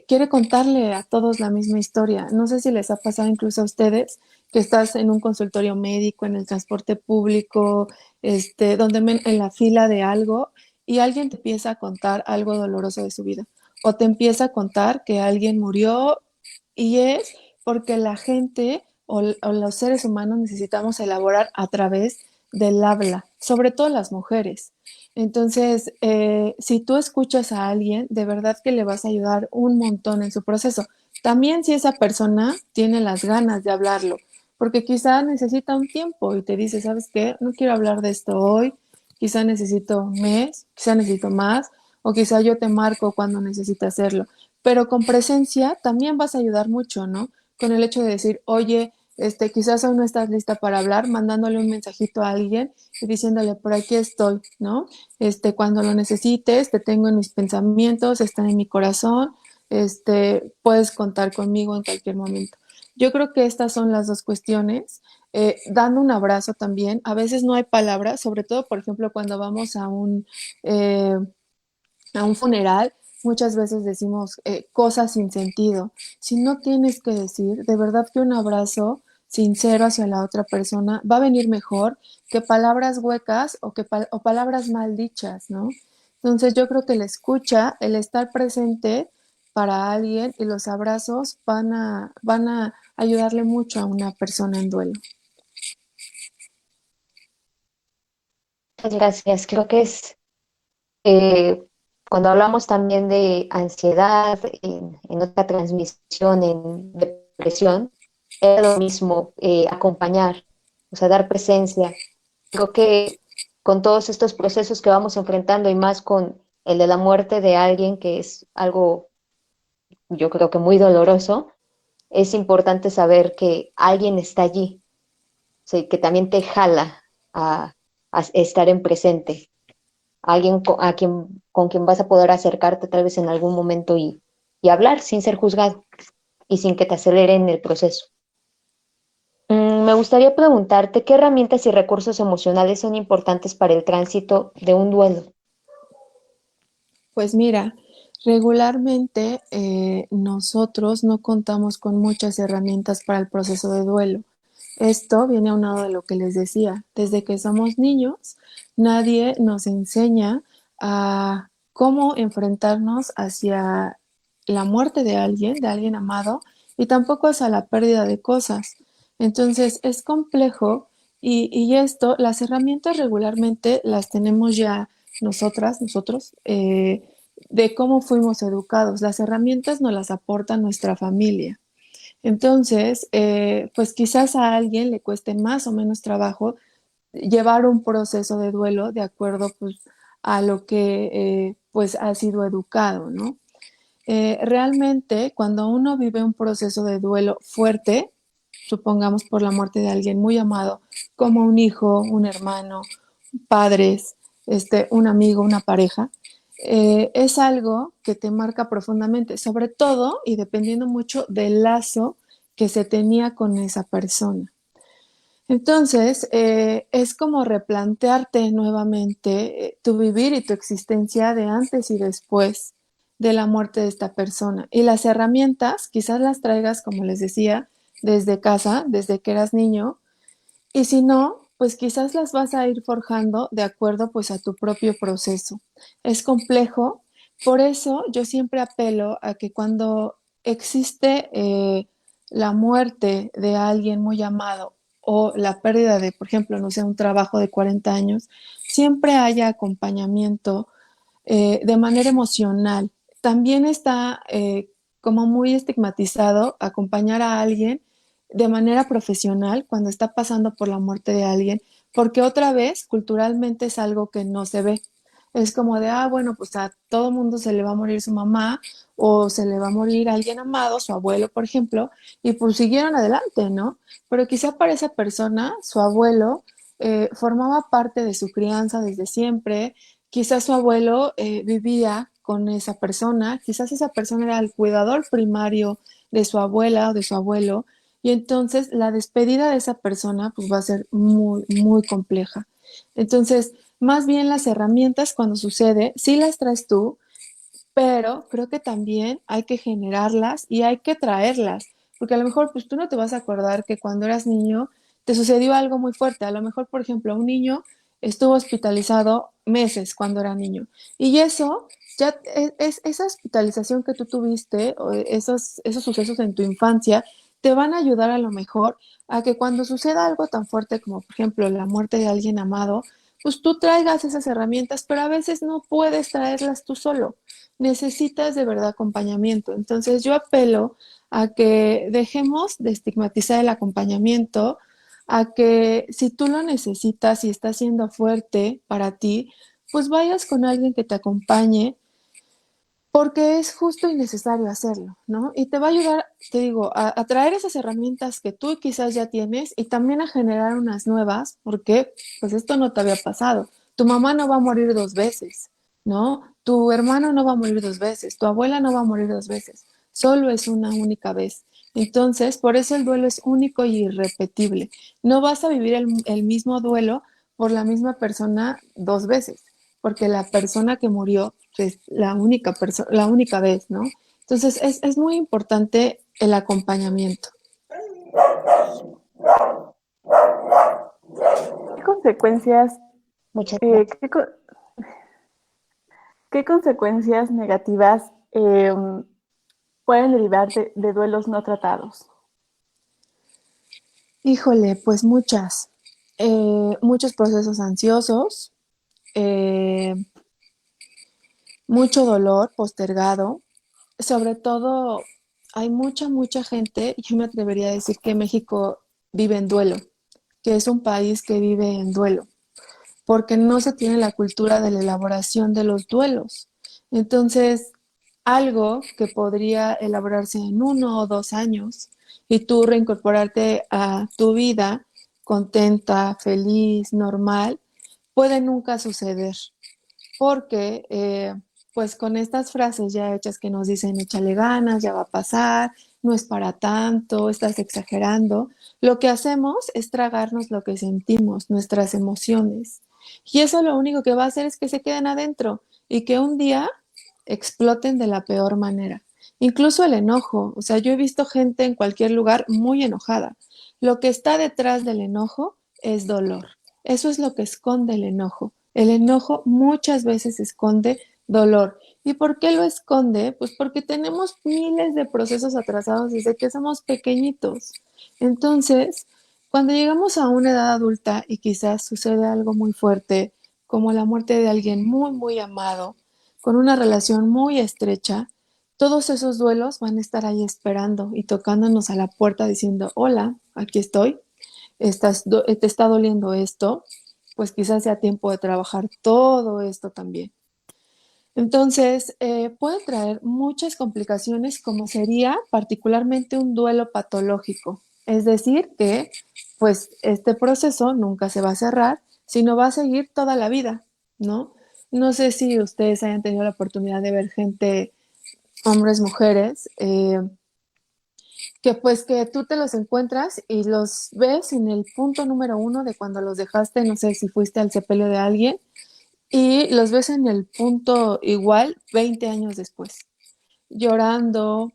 quiere contarle a todos la misma historia. No sé si les ha pasado incluso a ustedes que estás en un consultorio médico, en el transporte público, en la fila de algo y alguien te empieza a contar algo doloroso de su vida o te empieza a contar que alguien murió y es porque la gente o los seres humanos necesitamos elaborar a través del habla, sobre todo las mujeres. Entonces, si tú escuchas a alguien, de verdad que le vas a ayudar un montón en su proceso. También si esa persona tiene las ganas de hablarlo, porque quizá necesita un tiempo y te dice, ¿sabes qué? No quiero hablar de esto hoy, quizá necesito un mes, quizá necesito más, o quizá yo te marco cuando necesite hacerlo. Pero con presencia también vas a ayudar mucho, ¿no? Con el hecho de decir, oye, quizás hoy no estás lista para hablar, mandándole un mensajito a alguien y diciéndole, por aquí estoy, ¿no? Cuando lo necesites, te tengo en mis pensamientos, están en mi corazón, puedes contar conmigo en cualquier momento. Yo creo que estas son las dos cuestiones. Dando un abrazo también, a veces no hay palabras, sobre todo, por ejemplo, cuando vamos eh, a un funeral, muchas veces decimos cosas sin sentido. Si no tienes que decir, de verdad que un abrazo sincero hacia la otra persona va a venir mejor que palabras huecas o palabras mal dichas, ¿no? Entonces yo creo que la escucha, el estar presente para alguien y los abrazos van a ayudarle mucho a una persona en duelo. Muchas gracias. Creo que es eh, cuando hablamos también de ansiedad, en otra transmisión, en depresión, es lo mismo, acompañar, o sea, dar presencia. Creo que con todos estos procesos que vamos enfrentando y más con el de la muerte de alguien, que es algo, yo creo que muy doloroso, es importante saber que alguien está allí, o sea, que también te jala a estar en presente, alguien con quien vas a poder acercarte tal vez en algún momento y hablar sin ser juzgado y sin que te aceleren el proceso. Me gustaría preguntarte qué herramientas y recursos emocionales son importantes para el tránsito de un duelo. Pues mira, regularmente nosotros no contamos con muchas herramientas para el proceso de duelo. Esto viene aunado de lo que les decía. Desde que somos niños, nadie nos enseña a cómo enfrentarnos hacia la muerte de alguien amado, y tampoco hacia la pérdida de cosas. Entonces es complejo y esto, las herramientas regularmente las tenemos ya nosotros, de cómo fuimos educados. Las herramientas nos las aporta nuestra familia. Entonces, pues quizás a alguien le cueste más o menos trabajo llevar un proceso de duelo de acuerdo pues, a lo que pues ha sido educado, ¿no? Realmente cuando uno vive un proceso de duelo fuerte, supongamos por la muerte de alguien muy amado, como un hijo, un hermano, padres, un amigo, una pareja, es algo que te marca profundamente, sobre todo y dependiendo mucho del lazo que se tenía con esa persona. Entonces, es como replantearte nuevamente tu vivir y tu existencia de antes y después de la muerte de esta persona. Y las herramientas, quizás las traigas, como les decía, desde casa, desde que eras niño, y si no, pues quizás las vas a ir forjando de acuerdo pues a tu propio proceso. Es complejo, por eso yo siempre apelo a que cuando existe la muerte de alguien muy amado o la pérdida de, por ejemplo, no sé, un trabajo de 40 años, siempre haya acompañamiento de manera emocional. También está como muy estigmatizado acompañar a alguien de manera profesional cuando está pasando por la muerte de alguien, porque otra vez culturalmente es algo que no se ve. Es como de, bueno, pues a todo mundo se le va a morir su mamá o se le va a morir alguien amado, su abuelo, por ejemplo, y pues siguieron adelante, ¿no? Pero quizá para esa persona, su abuelo formaba parte de su crianza desde siempre. Quizás su abuelo vivía con esa persona, quizás esa persona era el cuidador primario de su abuela o de su abuelo, y entonces la despedida de esa persona pues va a ser muy, muy compleja. Entonces, más bien las herramientas cuando sucede, sí las traes tú, pero creo que también hay que generarlas y hay que traerlas, porque a lo mejor pues tú no te vas a acordar que cuando eras niño te sucedió algo muy fuerte. A lo mejor, por ejemplo, un niño estuvo hospitalizado meses cuando era niño y eso ya es esa hospitalización que tú tuviste o esos sucesos en tu infancia te van a ayudar a lo mejor a que cuando suceda algo tan fuerte como por ejemplo la muerte de alguien amado, pues tú traigas esas herramientas, pero a veces no puedes traerlas tú solo, necesitas de verdad acompañamiento. Entonces yo apelo a que dejemos de estigmatizar el acompañamiento, a que si tú lo necesitas y está siendo fuerte para ti, pues vayas con alguien que te acompañe, porque es justo y necesario hacerlo, ¿no? Y te va a ayudar, te digo, a traer esas herramientas que tú quizás ya tienes y también a generar unas nuevas, porque pues esto no te había pasado. Tu mamá no va a morir dos veces, ¿no? Tu hermano no va a morir dos veces, tu abuela no va a morir dos veces, solo es una única vez. Entonces, por eso el duelo es único y irrepetible. No vas a vivir el mismo duelo por la misma persona dos veces, porque la persona que murió es la única vez, ¿no? Entonces es muy importante el acompañamiento. ¿Qué consecuencias, Muchas eh, gracias. qué, co- qué consecuencias negativas pueden derivar de duelos no tratados? Híjole, pues muchas. Muchos procesos ansiosos, eh, mucho dolor postergado. Sobre todo, hay mucha gente, yo me atrevería a decir que México vive en duelo, que es un país que vive en duelo, porque no se tiene la cultura de la elaboración de los duelos. Entonces, algo que podría elaborarse en 1 o 2 años y tú reincorporarte a tu vida contenta, feliz, normal, puede nunca suceder, porque pues con estas frases ya hechas que nos dicen échale ganas, ya va a pasar, no es para tanto, estás exagerando, lo que hacemos es tragarnos lo que sentimos, nuestras emociones. Y eso lo único que va a hacer es que se queden adentro y que un día exploten de la peor manera. Incluso el enojo, o sea, yo he visto gente en cualquier lugar muy enojada. Lo que está detrás del enojo es dolor. Eso es lo que esconde el enojo. El enojo muchas veces esconde dolor. ¿Y por qué lo esconde? Pues porque tenemos miles de procesos atrasados desde que somos pequeñitos. Entonces, cuando llegamos a una edad adulta y quizás sucede algo muy fuerte, como la muerte de alguien muy, muy amado, con una relación muy estrecha, todos esos duelos van a estar ahí esperando y tocándonos a la puerta diciendo, hola, aquí estoy, te está doliendo esto, pues quizás sea tiempo de trabajar todo esto también. Entonces, puede traer muchas complicaciones como sería particularmente un duelo patológico. Es decir, que pues este proceso nunca se va a cerrar, sino va a seguir toda la vida, ¿no? No sé si ustedes hayan tenido la oportunidad de ver gente, hombres, mujeres, que pues que tú te los encuentras y los ves en el punto número uno de cuando los dejaste, no sé si fuiste al sepelio de alguien, y los ves en el punto igual 20 años después, llorando,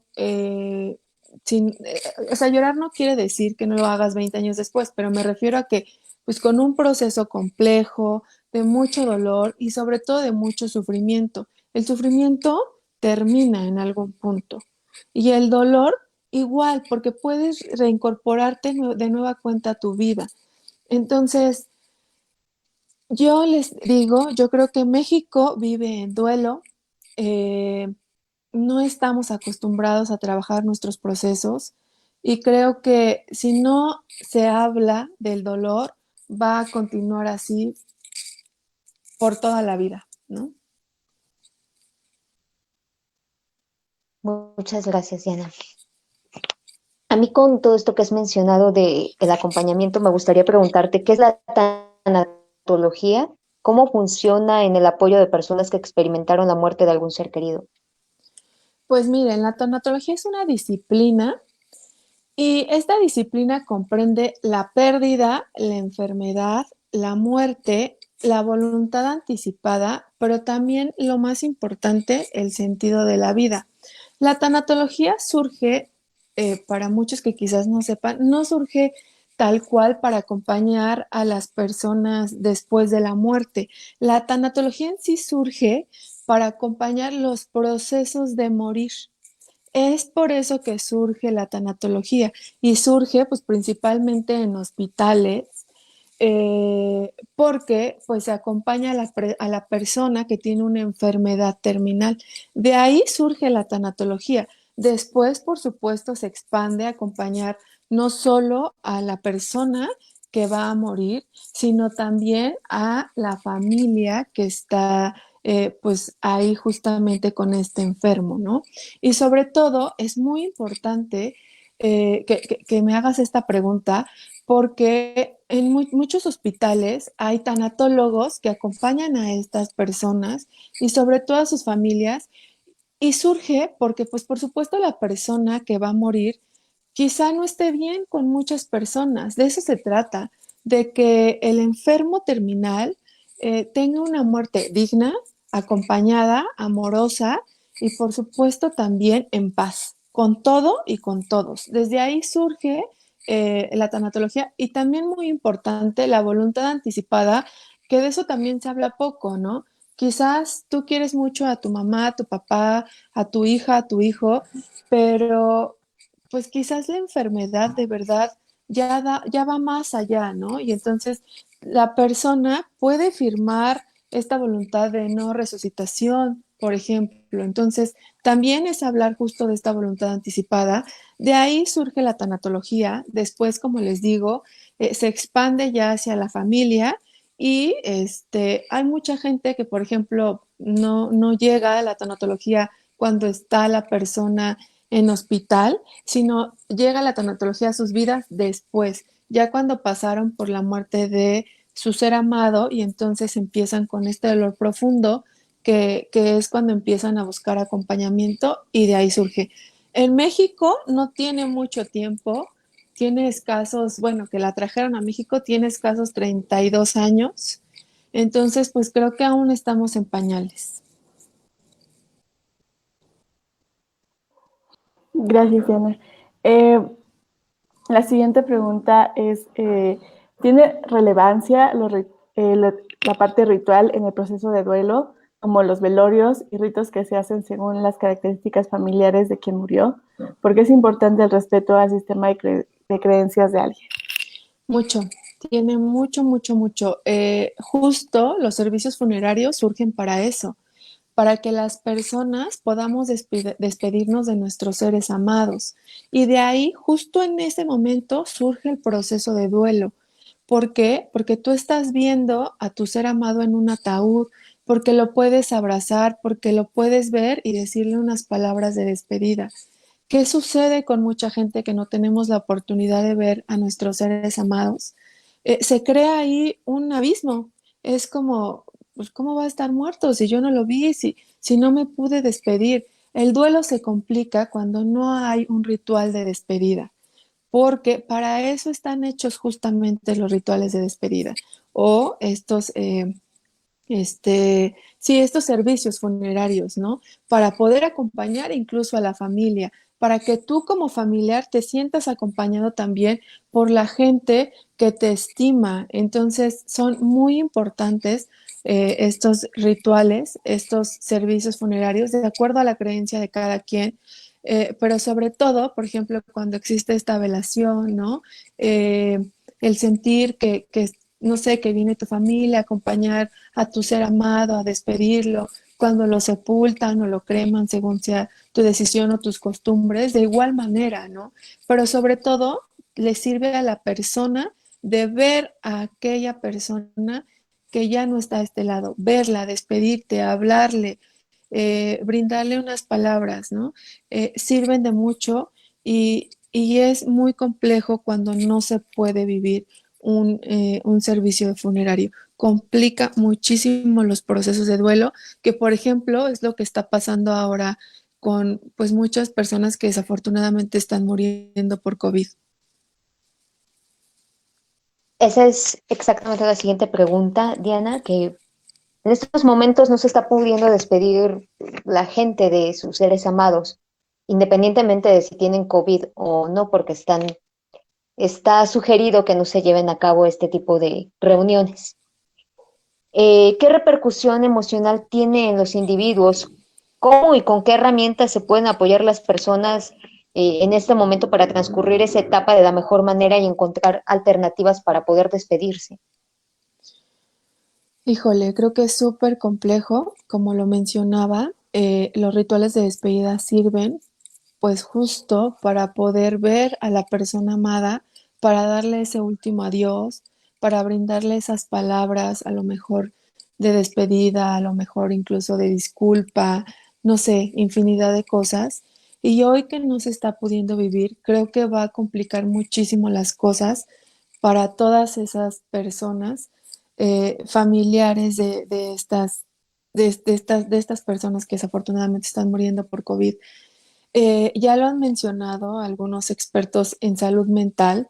o sea, llorar no quiere decir que no lo hagas 20 años después, pero me refiero a que, pues con un proceso complejo, de mucho dolor y sobre todo de mucho sufrimiento. El sufrimiento termina en algún punto y el dolor igual, porque puedes reincorporarte de nueva cuenta a tu vida. Entonces, yo les digo, yo creo que México vive en duelo. eh, no estamos acostumbrados a trabajar nuestros procesos y creo que si no se habla del dolor, va a continuar así por toda la vida, ¿no? Muchas gracias, Diana. A mí con todo esto que has mencionado de el acompañamiento, me gustaría preguntarte, ¿qué es la tanatología? ¿Cómo funciona en el apoyo de personas que experimentaron la muerte de algún ser querido? Pues miren, la tanatología es una disciplina y esta disciplina comprende la pérdida, la enfermedad, la muerte, la voluntad anticipada, pero también lo más importante, el sentido de la vida. La tanatología surge, para muchos que quizás no sepan, no surge tal cual para acompañar a las personas después de la muerte. La tanatología en sí surge para acompañar los procesos de morir. Es por eso que surge la tanatología y surge pues principalmente en hospitales, porque pues se acompaña a la persona que tiene una enfermedad terminal. De ahí surge la tanatología. Después, por supuesto, se expande a acompañar no solo a la persona que va a morir, sino también a la familia que está pues ahí justamente con este enfermo, ¿no? Y sobre todo es muy importante que me hagas esta pregunta porque en muchos hospitales hay tanatólogos que acompañan a estas personas y sobre todo a sus familias y surge porque pues por supuesto la persona que va a morir quizá no esté bien con muchas personas, de eso se trata, de que el enfermo terminal tenga una muerte digna, acompañada, amorosa y por supuesto también en paz, con todo y con todos. Desde ahí surge la tanatología y también muy importante la voluntad anticipada, que de eso también se habla poco, ¿no? Quizás tú quieres mucho a tu mamá, a tu papá, a tu hija, a tu hijo, pero pues quizás la enfermedad de verdad ya va más allá, ¿no? Y entonces la persona puede firmar esta voluntad de no resucitación, por ejemplo. Entonces, también es hablar justo de esta voluntad anticipada. De ahí surge la tanatología. Después, como les digo, se expande ya hacia la familia y hay mucha gente que, por ejemplo, no llega a la tanatología cuando está la persona en hospital, sino llega la tanatología a sus vidas después, ya cuando pasaron por la muerte de su ser amado y entonces empiezan con este dolor profundo que es cuando empiezan a buscar acompañamiento y de ahí surge. En México no tiene mucho tiempo, tiene escasos, bueno, que la trajeron a México, tiene escasos 32 años, entonces pues creo que aún estamos en pañales. Gracias, Diana. Eh, la siguiente pregunta es, ¿tiene relevancia la parte ritual en el proceso de duelo, como los velorios y ritos que se hacen según las características familiares de quien murió? Porque es importante el respeto al sistema de creencias de alguien. Mucho, tiene mucho, mucho, mucho. Justo los servicios funerarios surgen para eso, para que las personas podamos despedirnos de nuestros seres amados. Y de ahí, justo en ese momento, surge el proceso de duelo. ¿Por qué? Porque tú estás viendo a tu ser amado en un ataúd, porque lo puedes abrazar, porque lo puedes ver y decirle unas palabras de despedida. ¿Qué sucede con mucha gente que no tenemos la oportunidad de ver a nuestros seres amados? Se crea ahí un abismo. Es como, pues, ¿cómo va a estar muerto si yo no lo vi, si no me pude despedir? El duelo se complica cuando no hay un ritual de despedida, porque para eso están hechos justamente los rituales de despedida o sí, estos servicios funerarios, ¿no? Para poder acompañar incluso a la familia, para que tú como familiar te sientas acompañado también por la gente que te estima. Entonces, son muy importantes estos rituales, estos servicios funerarios, de acuerdo a la creencia de cada quien. Pero sobre todo, por ejemplo, cuando existe esta velación, ¿no? Eh, el sentir que, no sé, que viene tu familia a acompañar a tu ser amado, a despedirlo, cuando lo sepultan o lo creman, según sea tu decisión o tus costumbres, de igual manera, ¿no? Pero sobre todo, le sirve a la persona de ver a aquella persona que ya no está a este lado, verla, despedirte, hablarle, brindarle unas palabras, ¿no? Sirven de mucho y es muy complejo cuando no se puede vivir un servicio funerario. Complica muchísimo los procesos de duelo, que por ejemplo es lo que está pasando ahora con pues muchas personas que desafortunadamente están muriendo por COVID. Esa es exactamente la siguiente pregunta, Diana, que en estos momentos no se está pudiendo despedir la gente de sus seres amados, independientemente de si tienen COVID o no, porque está sugerido que no se lleven a cabo este tipo de reuniones. ¿Qué repercusión emocional tiene en los individuos? ¿Cómo y con qué herramientas se pueden apoyar las personas en este momento para transcurrir esa etapa de la mejor manera y encontrar alternativas para poder despedirse? Híjole, creo que es súper complejo, como lo mencionaba, los rituales de despedida sirven pues justo para poder ver a la persona amada, para darle ese último adiós, para brindarle esas palabras, a lo mejor de despedida, a lo mejor incluso de disculpa, no sé, infinidad de cosas. Y hoy que no se está pudiendo vivir, creo que va a complicar muchísimo las cosas para todas esas personas, familiares de estas personas que desafortunadamente están muriendo por COVID. Ya lo han mencionado algunos expertos en salud mental.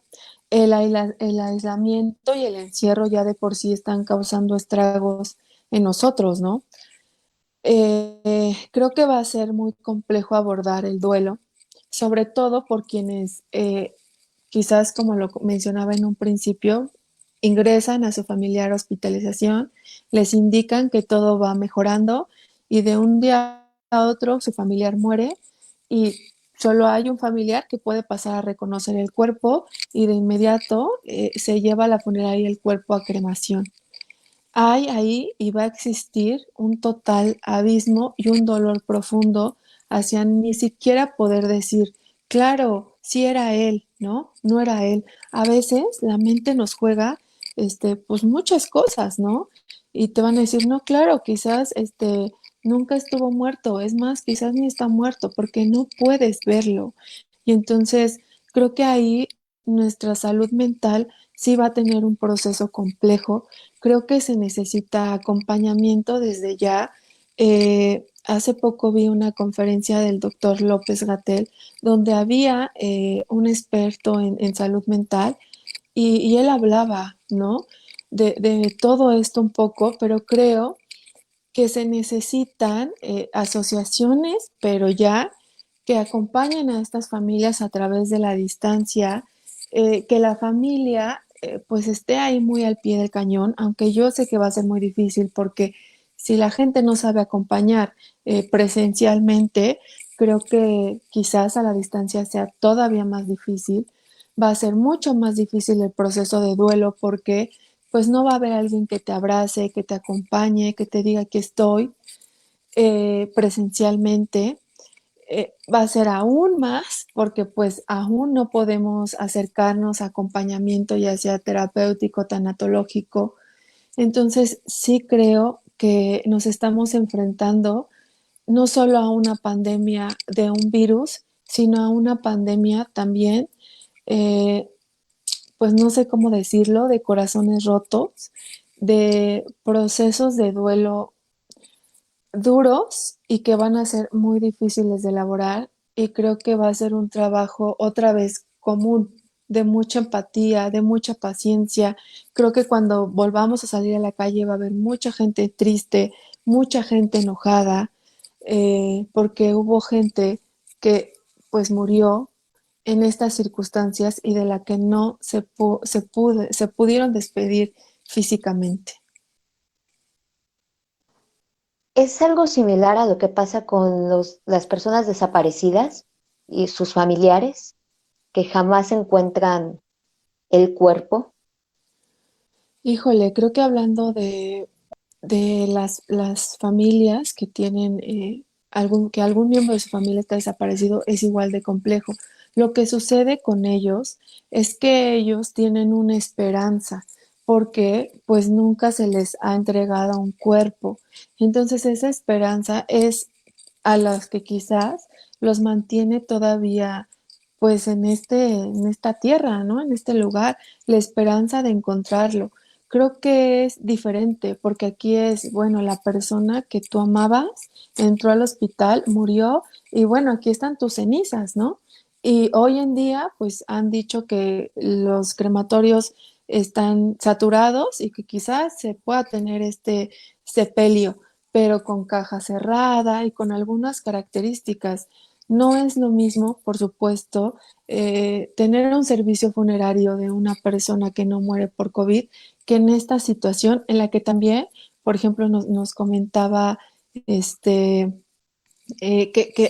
El aislamiento y el encierro ya de por sí están causando estragos en nosotros, ¿no? Creo que va a ser muy complejo abordar el duelo, sobre todo por quienes quizás, como lo mencionaba en un principio, ingresan a su familiar hospitalización, les indican que todo va mejorando y de un día a otro su familiar muere y solo hay un familiar que puede pasar a reconocer el cuerpo y de inmediato se lleva a la funeraria el cuerpo a cremación. Hay ahí y va a existir un total abismo y un dolor profundo hacia ni siquiera poder decir, claro, sí era él, ¿no? No era él. A veces la mente nos juega, pues muchas cosas, ¿no? Y te van a decir, no, claro, quizás, nunca estuvo muerto. Es más, quizás ni está muerto porque no puedes verlo. Y entonces creo que ahí nuestra salud mental sí va a tener un proceso complejo. Creo que se necesita acompañamiento desde ya. Hace poco vi una conferencia del doctor López Gatell donde había un experto en salud mental y él hablaba, ¿no? De todo esto un poco, pero creo que se necesitan asociaciones, pero ya que acompañen a estas familias a través de la distancia, que la familia pues esté ahí muy al pie del cañón, aunque yo sé que va a ser muy difícil porque si la gente no sabe acompañar presencialmente, creo que quizás a la distancia sea todavía más difícil. Va a ser mucho más difícil el proceso de duelo porque pues no va a haber alguien que te abrace, que te acompañe, que te diga que estoy presencialmente. Va a ser aún más porque pues aún no podemos acercarnos a acompañamiento ya sea terapéutico, tanatológico. Entonces sí creo que nos estamos enfrentando no solo a una pandemia de un virus, sino a una pandemia también, pues no sé cómo decirlo, de corazones rotos, de procesos de duelo duros y que van a ser muy difíciles de elaborar y creo que va a ser un trabajo otra vez común, de mucha empatía, de mucha paciencia. Creo que cuando volvamos a salir a la calle va a haber mucha gente triste, mucha gente enojada, porque hubo gente que pues murió en estas circunstancias y de la que no se pudieron despedir físicamente. Es algo similar a lo que pasa con las personas desaparecidas y sus familiares que jamás encuentran el cuerpo. Híjole, creo que hablando de las familias que tienen que algún miembro de su familia está desaparecido es igual de complejo. Lo que sucede con ellos es que ellos tienen una esperanza porque pues nunca se les ha entregado un cuerpo. Entonces esa esperanza es a las que quizás los mantiene todavía pues en esta tierra, ¿no? En este lugar, la esperanza de encontrarlo. Creo que es diferente porque aquí es, bueno, la persona que tú amabas entró al hospital, murió y bueno, aquí están tus cenizas, ¿no? Y hoy en día, pues han dicho que los crematorios están saturados y que quizás se pueda tener este sepelio, pero con caja cerrada y con algunas características. No es lo mismo, por supuesto, tener un servicio funerario de una persona que no muere por COVID que en esta situación en la que también, por ejemplo, nos comentaba este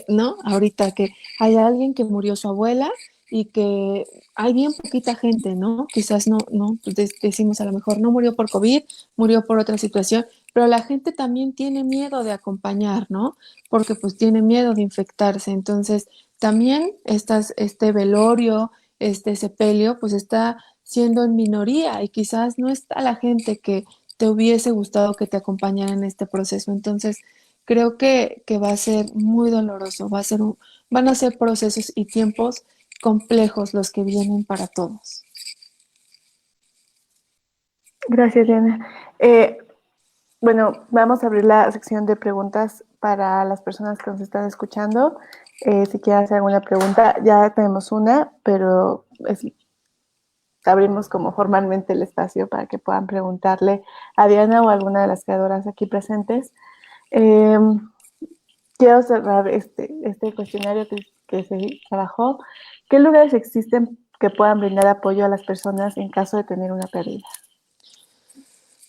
¿no? Ahorita que hay alguien que murió su abuela y que hay bien poquita gente, ¿no? Quizás no, pues decimos a lo mejor no murió por COVID, murió por otra situación, pero la gente también tiene miedo de acompañar, ¿no? Porque pues tiene miedo de infectarse. Entonces, también este velorio, este sepelio, pues está siendo en minoría y quizás no está la gente que te hubiese gustado que te acompañara en este proceso. Entonces, creo que va a ser muy doloroso, van a ser procesos y tiempos complejos los que vienen para todos. Gracias, Diana. Bueno, vamos a abrir la sección de preguntas para las personas que nos están escuchando. Si quieren hacer alguna pregunta, ya tenemos una, pero abrimos como formalmente el espacio para que puedan preguntarle a Diana o a alguna de las creadoras aquí presentes. Quiero cerrar este cuestionario que se trabajó. ¿Qué lugares existen que puedan brindar apoyo a las personas en caso de tener una pérdida?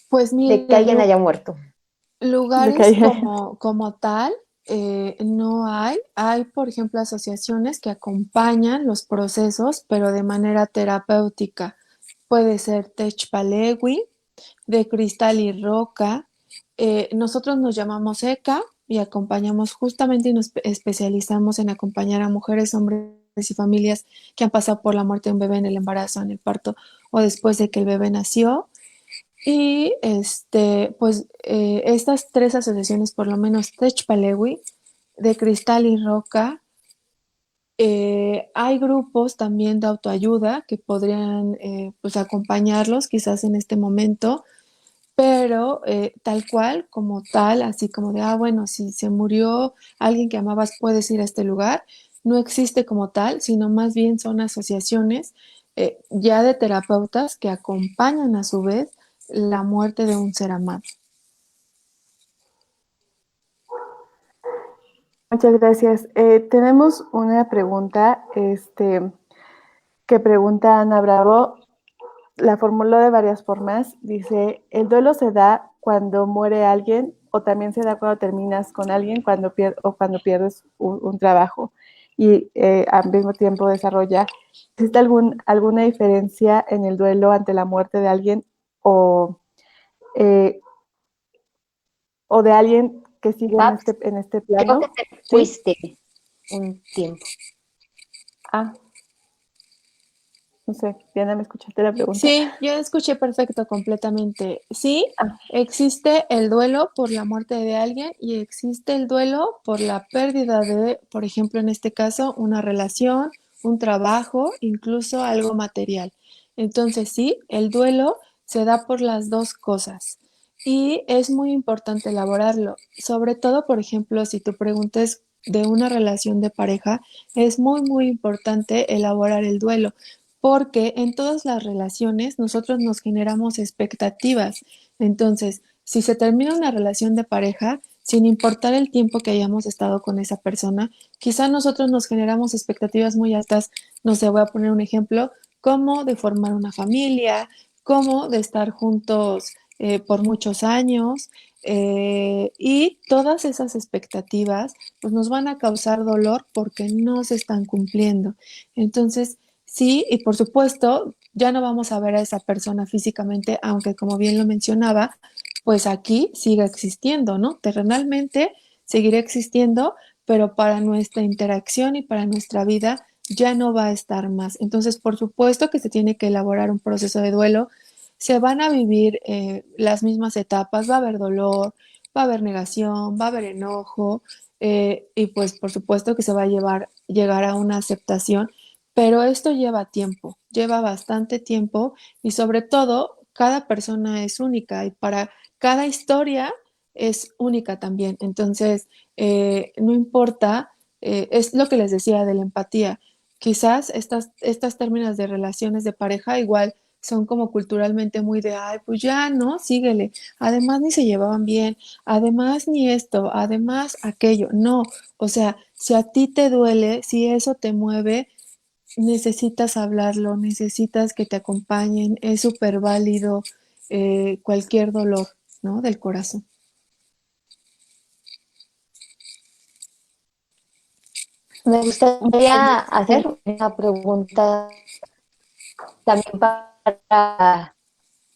Pues De que miren, alguien haya muerto. De que lugares hay- como tal, no hay. Hay, por ejemplo, asociaciones que acompañan los procesos, pero de manera terapéutica. Puede ser Techpalewi, de Cristal y Roca. Nosotros nos llamamos ECA y acompañamos justamente y nos especializamos en acompañar a mujeres, hombres y familias que han pasado por la muerte de un bebé en el embarazo, en el parto o después de que el bebé nació. Y pues estas tres asociaciones, por lo menos Techpalewi, de Cristal y Roca, hay grupos también de autoayuda que podrían pues acompañarlos quizás en este momento, pero tal cual, como tal, así como de, bueno, si se murió alguien que amabas, puedes ir a este lugar, no existe como tal, sino más bien son asociaciones ya de terapeutas que acompañan a su vez la muerte de un ser amado. Muchas gracias. Tenemos una pregunta que pregunta Ana Bravo. La formuló de varias formas. Dice, ¿el duelo se da cuando muere alguien o también se da cuando terminas con alguien o cuando pierdes un trabajo? Y al mismo tiempo desarrolla, ¿existe alguna diferencia en el duelo ante la muerte de alguien eh, o de alguien que sigue Babs, en este creo plano? que te ¿Sí? fuiste un tiempo. Ah, No sé, Diana, ¿me escuchaste la pregunta? Sí, yo escuché perfecto, completamente. Sí, Ah, existe el duelo por la muerte de alguien y existe el duelo por la pérdida de, por ejemplo, en este caso, una relación, un trabajo, incluso algo material. Entonces, sí, el duelo se da por las dos cosas y es muy importante elaborarlo. Sobre todo, por ejemplo, si tú preguntas de una relación de pareja, es muy, muy importante elaborar el duelo porque en todas las relaciones nosotros nos generamos expectativas. Entonces, si se termina una relación de pareja, sin importar el tiempo que hayamos estado con esa persona, quizá nosotros nos generamos expectativas muy altas, no sé, voy a poner un ejemplo, como de formar una familia, como de estar juntos por muchos años, y todas esas expectativas pues nos van a causar dolor porque no se están cumpliendo. Entonces, sí, y por supuesto, ya no vamos a ver a esa persona físicamente, aunque como bien lo mencionaba, pues aquí sigue existiendo, ¿no? Terrenalmente seguirá existiendo, pero para nuestra interacción y para nuestra vida ya no va a estar más. Entonces, por supuesto que se tiene que elaborar un proceso de duelo. Se van a vivir las mismas etapas, va a haber dolor, va a haber negación, va a haber enojo, y pues por supuesto que se va a llegar a una aceptación, pero esto lleva tiempo, lleva bastante tiempo y sobre todo cada persona es única y para cada historia es única también. Entonces, no importa, es lo que les decía de la empatía. Quizás estas términos de relaciones de pareja igual son como culturalmente muy de, ay, pues ya, ¿no? Síguele. Además, ni se llevaban bien. Además, ni esto. Además, aquello. No. O sea, si a ti te duele, si eso te mueve, necesitas hablarlo, necesitas que te acompañen, es súper válido cualquier dolor, ¿no? Del corazón. Me gustaría sí. hacer una pregunta también para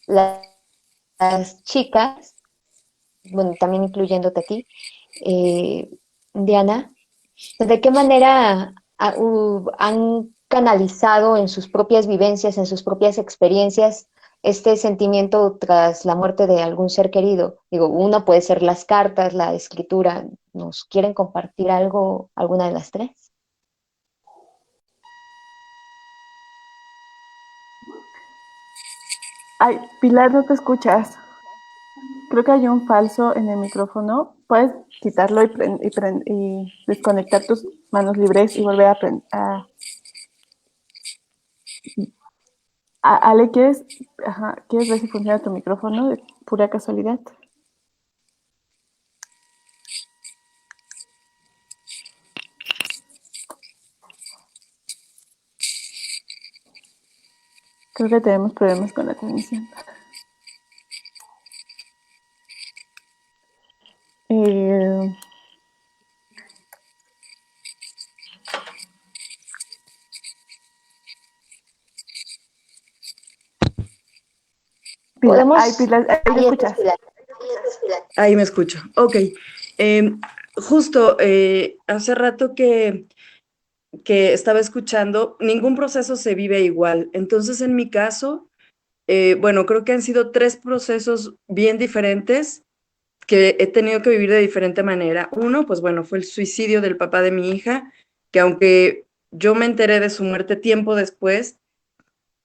las chicas, bueno, también incluyéndote a ti, eh, Diana, ¿de qué manera han canalizado en sus propias vivencias, en sus propias experiencias, este sentimiento tras la muerte de algún ser querido? Digo, uno puede ser las cartas, la escritura. ¿Nos quieren compartir algo, alguna de las tres? Ay, Pilar, no te escuchas. Creo que hay un falso en el micrófono. Puedes quitarlo y desconectar tus manos libres y volver Ale, ¿quieres ver si funciona tu micrófono de pura casualidad? Creo que tenemos problemas con la transmisión. Eh, Podemos, Pilar, ahí te ahí estás, escuchas. Pilar. Ahí me escucho. Ok. Justo hace rato que estaba escuchando, ningún proceso se vive igual. Entonces, en mi caso, bueno, creo que han sido tres procesos bien diferentes que he tenido que vivir de diferente manera. Uno, pues bueno, fue el suicidio del papá de mi hija, que aunque yo me enteré de su muerte tiempo después,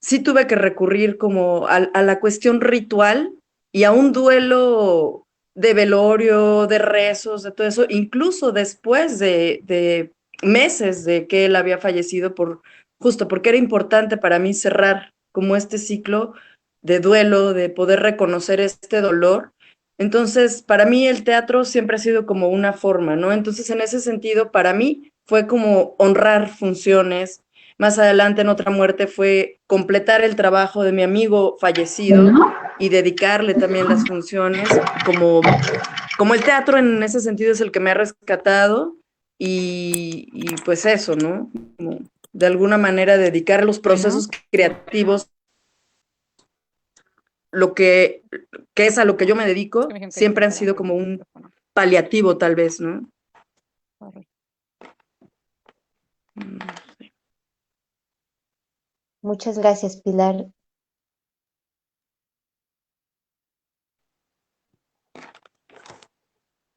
sí tuve que recurrir como a la cuestión ritual y a un duelo de velorio, de rezos, de todo eso, incluso después de meses de que él había fallecido, justo porque era importante para mí cerrar como este ciclo de duelo, de poder reconocer este dolor. Entonces, para mí el teatro siempre ha sido como una forma, ¿no? Entonces, en ese sentido, para mí fue como honrar funciones. Más adelante, en otra muerte, fue completar el trabajo de mi amigo fallecido y dedicarle también las funciones, como el teatro en ese sentido es el que me ha rescatado y pues eso, ¿no? Como de alguna manera dedicar los procesos creativos, lo que es a lo que yo me Es que dedico, me dijeron que siempre han quitara sido el como un micrófono. paliativo tal vez, ¿no? Sorry. Muchas gracias, Pilar.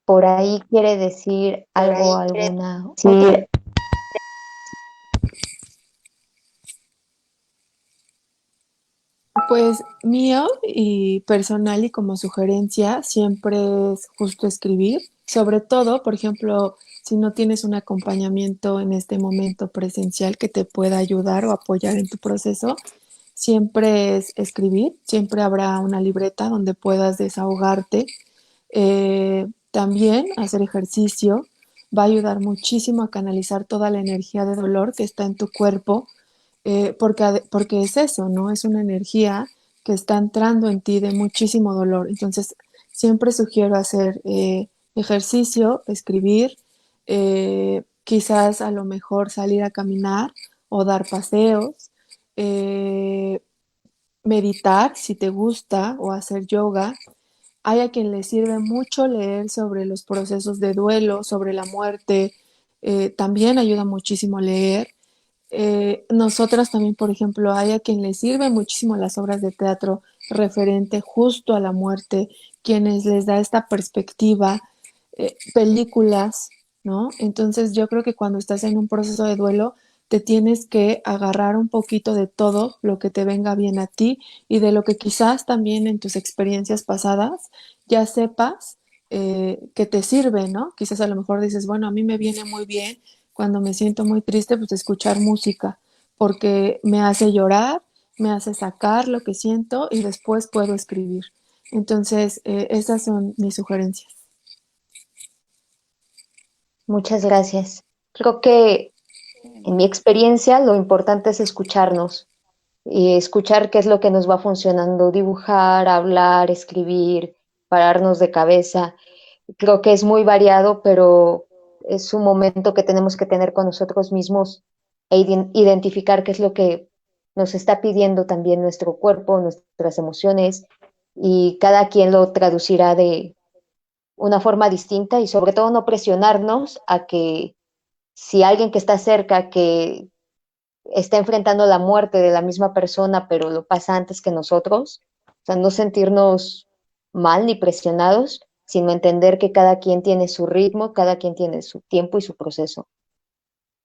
Por ahí quiere decir algo, alguna otra. Pues mío y personal y como sugerencia siempre es justo escribir, sobre todo, por ejemplo, si no tienes un acompañamiento en este momento presencial que te pueda ayudar o apoyar en tu proceso, siempre es escribir, siempre habrá una libreta donde puedas desahogarte. También hacer ejercicio va a ayudar muchísimo a canalizar toda la energía de dolor que está en tu cuerpo, porque es eso, ¿no? Es una energía que está entrando en ti de muchísimo dolor. Entonces, siempre sugiero hacer ejercicio, escribir, quizás a lo mejor salir a caminar o dar paseos, eh, meditar si te gusta o hacer yoga. Hay a quien le sirve mucho leer sobre los procesos de duelo, sobre la muerte. También ayuda muchísimo leer. Nosotras también, por ejemplo, hay a quien le sirve muchísimo las obras de teatro referente justo a la muerte, quienes les da esta perspectiva, películas, ¿no? Entonces yo creo que cuando estás en un proceso de duelo, te tienes que agarrar un poquito de todo lo que te venga bien a ti y de lo que quizás también en tus experiencias pasadas ya sepas que te sirve, ¿no? Quizás a lo mejor dices, bueno, a mí me viene muy bien cuando me siento muy triste, pues escuchar música, porque me hace llorar, me hace sacar lo que siento y después puedo escribir. Entonces, esas son mis sugerencias. Muchas gracias. Creo que en mi experiencia lo importante es escucharnos y escuchar qué es lo que nos va funcionando, dibujar, hablar, escribir, pararnos de cabeza. Creo que es muy variado, pero es un momento que tenemos que tener con nosotros mismos e identificar qué es lo que nos está pidiendo también nuestro cuerpo, nuestras emociones, y cada quien lo traducirá de una forma distinta y sobre todo no presionarnos a que si alguien que está cerca, que está enfrentando la muerte de la misma persona, pero lo pasa antes que nosotros, o sea, no sentirnos mal ni presionados, sino entender que cada quien tiene su ritmo, cada quien tiene su tiempo y su proceso,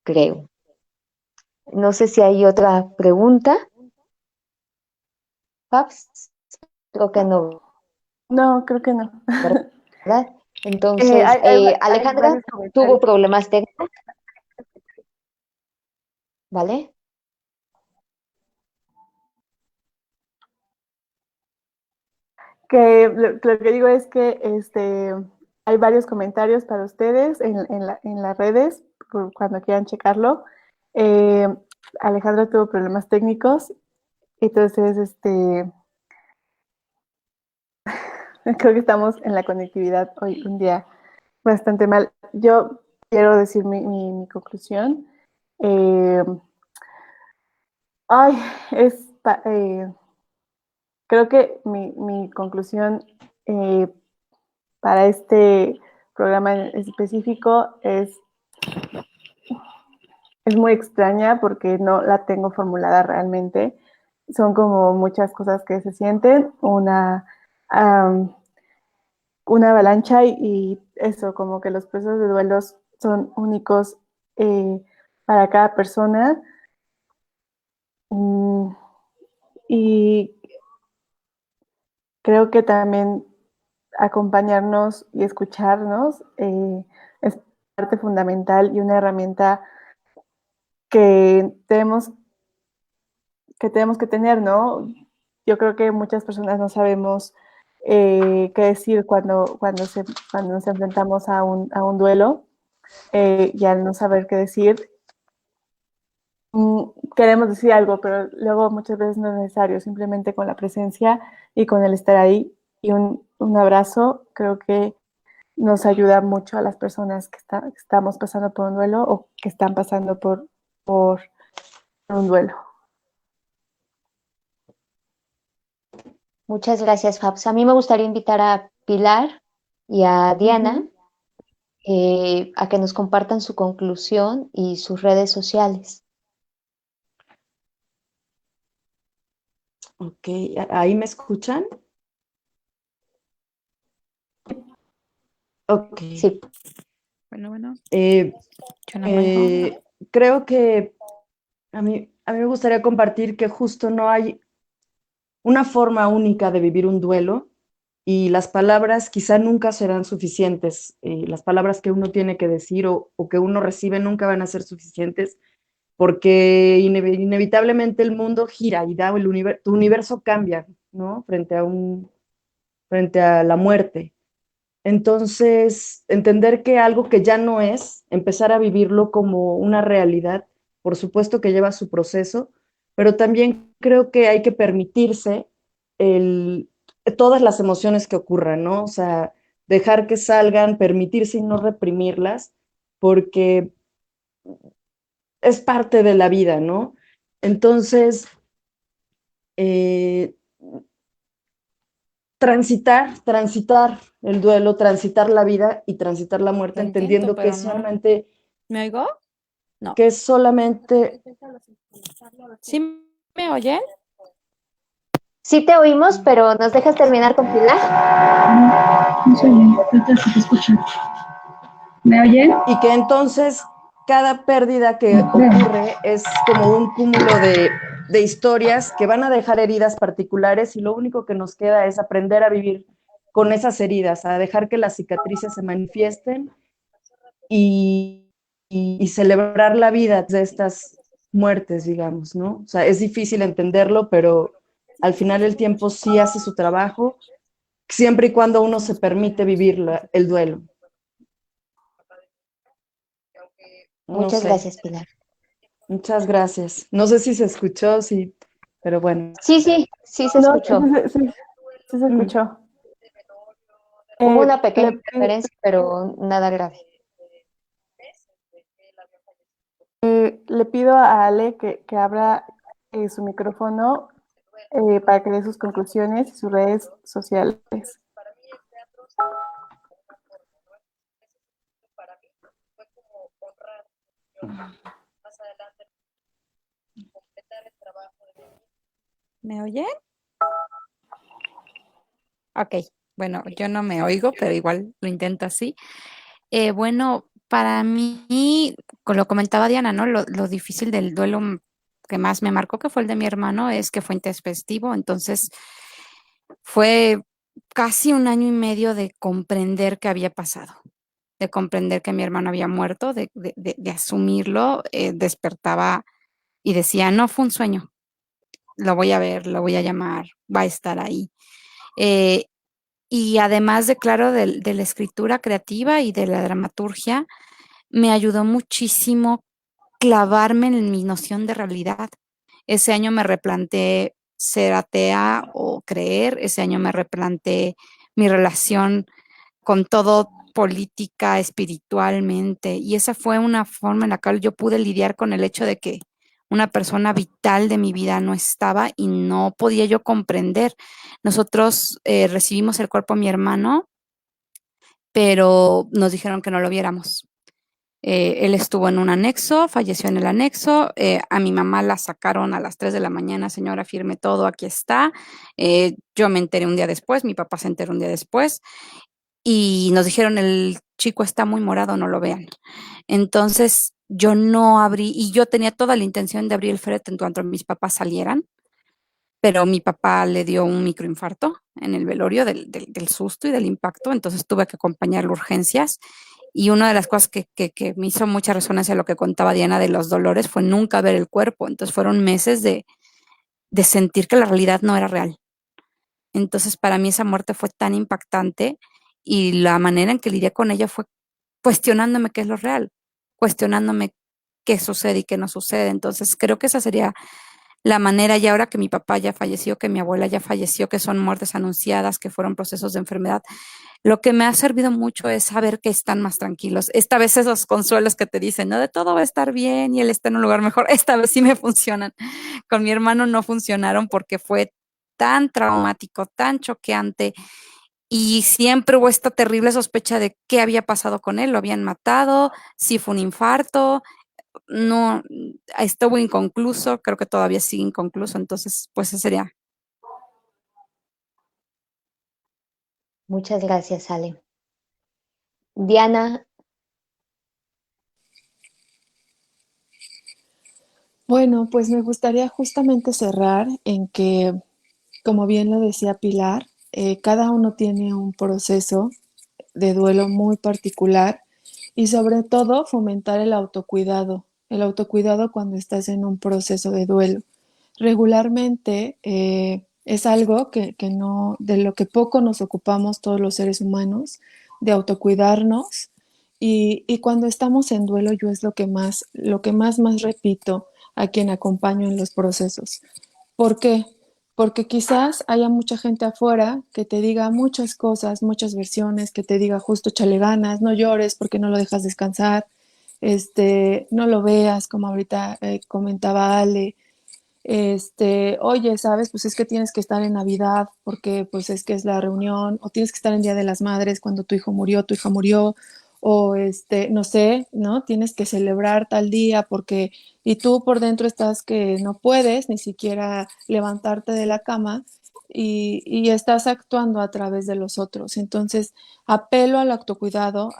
creo. No sé si hay otra pregunta, Paps, creo que no, No, creo que no. ¿verdad? Entonces, Hay Alejandra varios tuvo comentarios problemas técnicos, ¿vale? que lo que digo es que hay varios comentarios para ustedes en las redes, cuando quieran checarlo. Eh, Alejandro tuvo problemas técnicos, entonces creo que estamos en la conectividad hoy un día bastante mal. Yo quiero decir mi conclusión. Eh, ay, es, creo que mi conclusión eh, para este programa en específico es muy extraña porque no la tengo formulada realmente. Son como muchas cosas que se sienten, una avalancha y eso, como que los procesos de duelos son únicos eh, para cada persona. Mm, y creo que también acompañarnos y escucharnos es parte fundamental y una herramienta que tenemos que tener, ¿no? Yo creo que muchas personas no sabemos qué decir cuando nos enfrentamos a un duelo, y al no saber qué decir, queremos decir algo, pero luego muchas veces no es necesario, simplemente con la presencia y con el estar ahí y un abrazo, creo que nos ayuda mucho a las personas que estamos pasando por un duelo o que están pasando por un duelo. Muchas gracias, Fabs. A mí me gustaría invitar a Pilar y a Diana Uh-huh. a que nos compartan su conclusión y sus redes sociales. Ok, ¿ahí me escuchan? Ok. Sí. Bueno, Eh, yo no me oigo. Creo que a mí me gustaría compartir que justo no hay una forma única de vivir un duelo y las palabras quizá nunca serán suficientes. Las palabras que uno tiene que decir o que uno recibe nunca van a ser suficientes porque inevitablemente el mundo gira y tu universo cambia, ¿no? Frente a la muerte. Entonces, entender que algo que ya no es, empezar a vivirlo como una realidad, por supuesto que lleva su proceso, pero también creo que hay que permitirse el, todas las emociones que ocurran, ¿no? O sea, dejar que salgan, permitirse y no reprimirlas, porque es parte de la vida, ¿no? Entonces, eh, transitar el duelo, transitar la vida y transitar la muerte, Lo intento, entendiendo pero no. ¿Me oigo? No. que es solamente, ¿Sí me oyen? Sí te oímos, pero ¿nos dejas terminar con Pilar? No se oye, ahorita sí te escucho. ¿Me oyen? y que entonces cada pérdida que No creo. ocurre es como un cúmulo de historias que van a dejar heridas particulares y lo único que nos queda es aprender a vivir con esas heridas, a dejar que las cicatrices se manifiesten y celebrar la vida de estas muertes, digamos, ¿no? O sea, es difícil entenderlo, pero al final el tiempo sí hace su trabajo, siempre y cuando uno se permite vivir el duelo. No Muchas sé, gracias, Pilar. muchas gracias. No sé si se escuchó, sí, pero bueno. Sí se No, escuchó. sí se Mm. escuchó. Hubo una pequeña Le, interferencia, pero nada grave. le pido a Ale que abra su micrófono para que dé sus conclusiones y sus redes sociales. ¿Me oyen? Ok, bueno, yo no me oigo, pero igual lo intento así. Bueno, para mí, lo comentaba Diana, ¿no? Lo difícil del duelo que más me marcó, que fue el de mi hermano, es que fue intempestivo. Entonces, fue casi un año y medio de comprender qué había pasado, de comprender que mi hermano había muerto, de asumirlo. Despertaba y decía, no fue un sueño, lo voy a ver, lo voy a llamar, va a estar ahí. Eh, y además de, claro, de la escritura creativa y de la dramaturgia, me ayudó muchísimo clavarme en mi noción de realidad. Ese año me replanteé ser atea o creer, ese año me replanteé mi relación con todo, política, espiritualmente, y esa fue una forma en la cual yo pude lidiar con el hecho de que una persona vital de mi vida no estaba y no podía yo comprender. Nosotros recibimos el cuerpo de mi hermano, pero nos dijeron que no lo viéramos. Él estuvo en un anexo, falleció en el anexo. A mi mamá la sacaron a las 3 de la mañana, señora, firme todo, aquí está. Yo me enteré un día después, mi papá se enteró un día después y nos dijeron, el chico está muy morado, no lo vean. Entonces yo no abrí, y yo tenía toda la intención de abrir el féretro en cuanto mis papás salieran, pero mi papá le dio un microinfarto en el velorio del susto y del impacto, entonces tuve que acompañarlo a urgencias. Y una de las cosas que me hizo mucha resonancia a lo que contaba Diana de los dolores fue nunca ver el cuerpo. Entonces fueron meses de sentir que la realidad no era real. Entonces para mí esa muerte fue tan impactante y la manera en que lidié con ella fue cuestionándome qué es lo real, cuestionándome qué sucede y qué no sucede. Entonces creo que esa sería la manera, y ahora que mi papá ya falleció, que mi abuela ya falleció, que son muertes anunciadas, que fueron procesos de enfermedad, lo que me ha servido mucho es saber que están más tranquilos. Esta vez esos consuelos que te dicen, no, de todo va a estar bien y él está en un lugar mejor, esta vez sí me funcionan. Con mi hermano no funcionaron porque fue tan traumático, tan choqueante, y siempre hubo esta terrible sospecha de qué había pasado con él, lo habían matado, si fue un infarto, no, estuvo inconcluso, creo que todavía sigue inconcluso, entonces pues esa sería Muchas gracias, Ale. Diana, Bueno, pues me gustaría justamente cerrar en que, como bien lo decía Pilar, cada uno tiene un proceso de duelo muy particular y sobre todo fomentar el autocuidado cuando estás en un proceso de duelo. Regularmente es algo que no, de lo que poco nos ocupamos todos los seres humanos, de autocuidarnos y cuando estamos en duelo yo es lo que más repito a quien acompaño en los procesos. ¿Por qué? Porque quizás haya mucha gente afuera que te diga muchas cosas, muchas versiones, que te diga justo échale ganas, no llores porque no lo dejas descansar, no lo veas, como ahorita comentaba Ale, oye, sabes, pues es que tienes que estar en Navidad porque pues es que es la reunión, o tienes que estar en Día de las Madres cuando tu hijo murió, tu hija murió, o no sé, ¿no? Tienes que celebrar tal día porque, y tú por dentro estás que no puedes ni siquiera levantarte de la cama y estás actuando a través de los otros. Entonces, apelo al autocuidado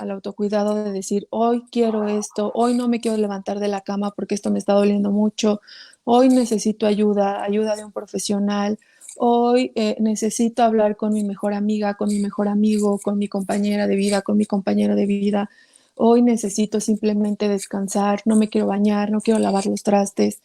de decir, hoy quiero esto, hoy no me quiero levantar de la cama porque esto me está doliendo mucho, hoy necesito ayuda, ayuda de un profesional, hoy necesito hablar con mi mejor amiga, con mi mejor amigo, con mi compañera de vida, con mi compañero de vida, hoy necesito simplemente descansar, no me quiero bañar, no quiero lavar los trastes,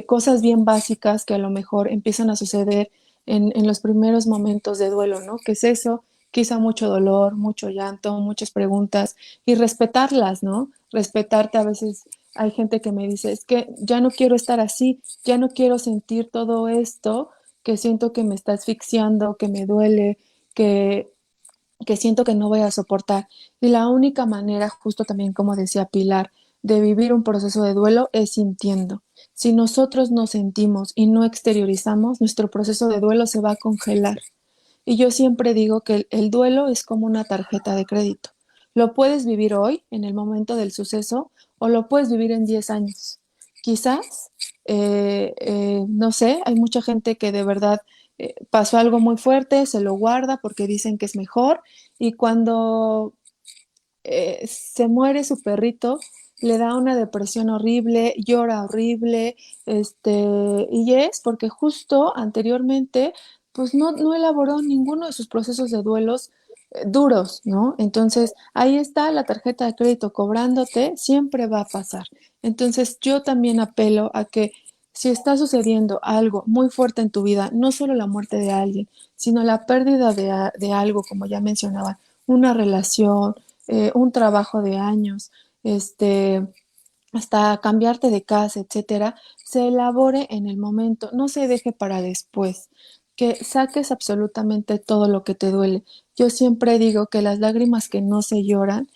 cosas bien básicas que a lo mejor empiezan a suceder en los primeros momentos de duelo, ¿no? ¿Qué es eso? Quizá mucho dolor, mucho llanto, muchas preguntas y respetarlas, ¿no? Respetarte a veces hay gente que me dice, es que ya no quiero estar así, ya no quiero sentir todo esto, que siento que me está asfixiando, que me duele, que, que siento que no voy a soportar. Y la única manera, justo también como decía Pilar, de vivir un proceso de duelo es sintiendo. Si nosotros no sentimos y no exteriorizamos, nuestro proceso de duelo se va a congelar. Y yo siempre digo que el duelo es como una tarjeta de crédito. Lo puedes vivir hoy, en el momento del suceso, o lo puedes vivir en 10 años. Quizás, no sé, hay mucha gente que de verdad pasó algo muy fuerte, se lo guarda porque dicen que es mejor, y cuando se muere su perrito, le da una depresión horrible, llora horrible, y es porque justo anteriormente, pues no elaboró ninguno de sus procesos de duelos duros, ¿no? Entonces, ahí está la tarjeta de crédito cobrándote, siempre va a pasar. Entonces, yo también apelo a que si está sucediendo algo muy fuerte en tu vida, no solo la muerte de alguien, sino la pérdida de algo, como ya mencionaba, una relación, un trabajo de años, hasta cambiarte de casa, etcétera, se elabore en el momento, no se deje para después, que saques absolutamente todo lo que te duele. Yo siempre digo que las lágrimas que no se lloran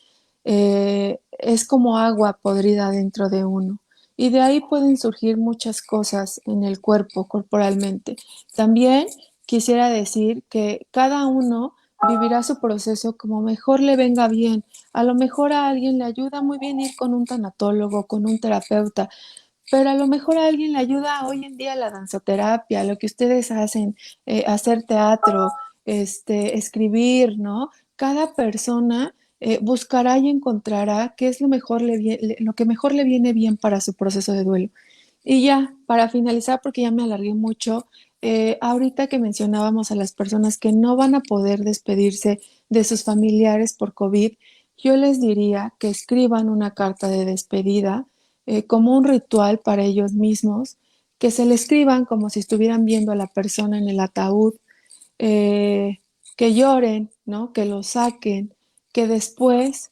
es como agua podrida dentro de uno. Y de ahí pueden surgir muchas cosas en el cuerpo, corporalmente. También quisiera decir que cada uno vivirá su proceso como mejor le venga bien. A lo mejor a alguien le ayuda muy bien ir con un tanatólogo, con un terapeuta, pero a lo mejor a alguien le ayuda hoy en día la danzoterapia, lo que ustedes hacen, hacer teatro, escribir, ¿no? Cada persona buscará y encontrará qué es lo que mejor le viene bien para su proceso de duelo. Y ya, para finalizar, porque ya me alargué mucho, ahorita que mencionábamos a las personas que no van a poder despedirse de sus familiares por COVID, yo les diría que escriban una carta de despedida como un ritual para ellos mismos, que se le escriban como si estuvieran viendo a la persona en el ataúd, eh, que lloren, ¿no? Que lo saquen, que después,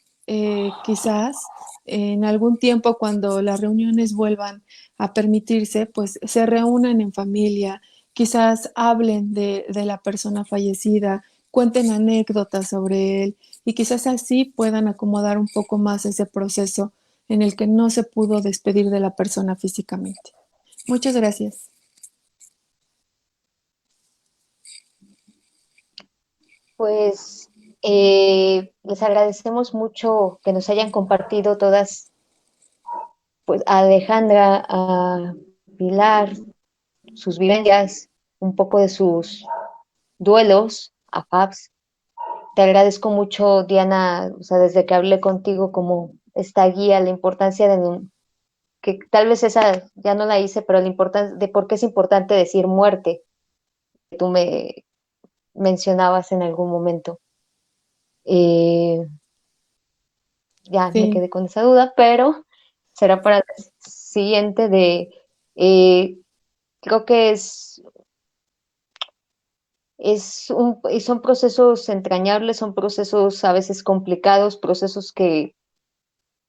quizás en algún tiempo cuando las reuniones vuelvan a permitirse, pues se reúnan en familia, quizás hablen de la persona fallecida, cuenten anécdotas sobre él y quizás así puedan acomodar un poco más ese proceso en el que no se pudo despedir de la persona físicamente. Muchas gracias. pues les agradecemos mucho que nos hayan compartido todas, pues a Alejandra, a Pilar, sus vivencias, un poco de sus duelos, a Fabs. te agradezco mucho, Diana, o sea, desde que hablé contigo, como esta guía, la importancia que tal vez esa ya no la hice, pero la importancia de por qué es importante decir muerte, que tú me mencionabas en algún momento. Eh, ya me Sí, quedé con esa duda, pero será para la siguiente eh, creo que y son procesos entrañables, son procesos a veces complicados, procesos que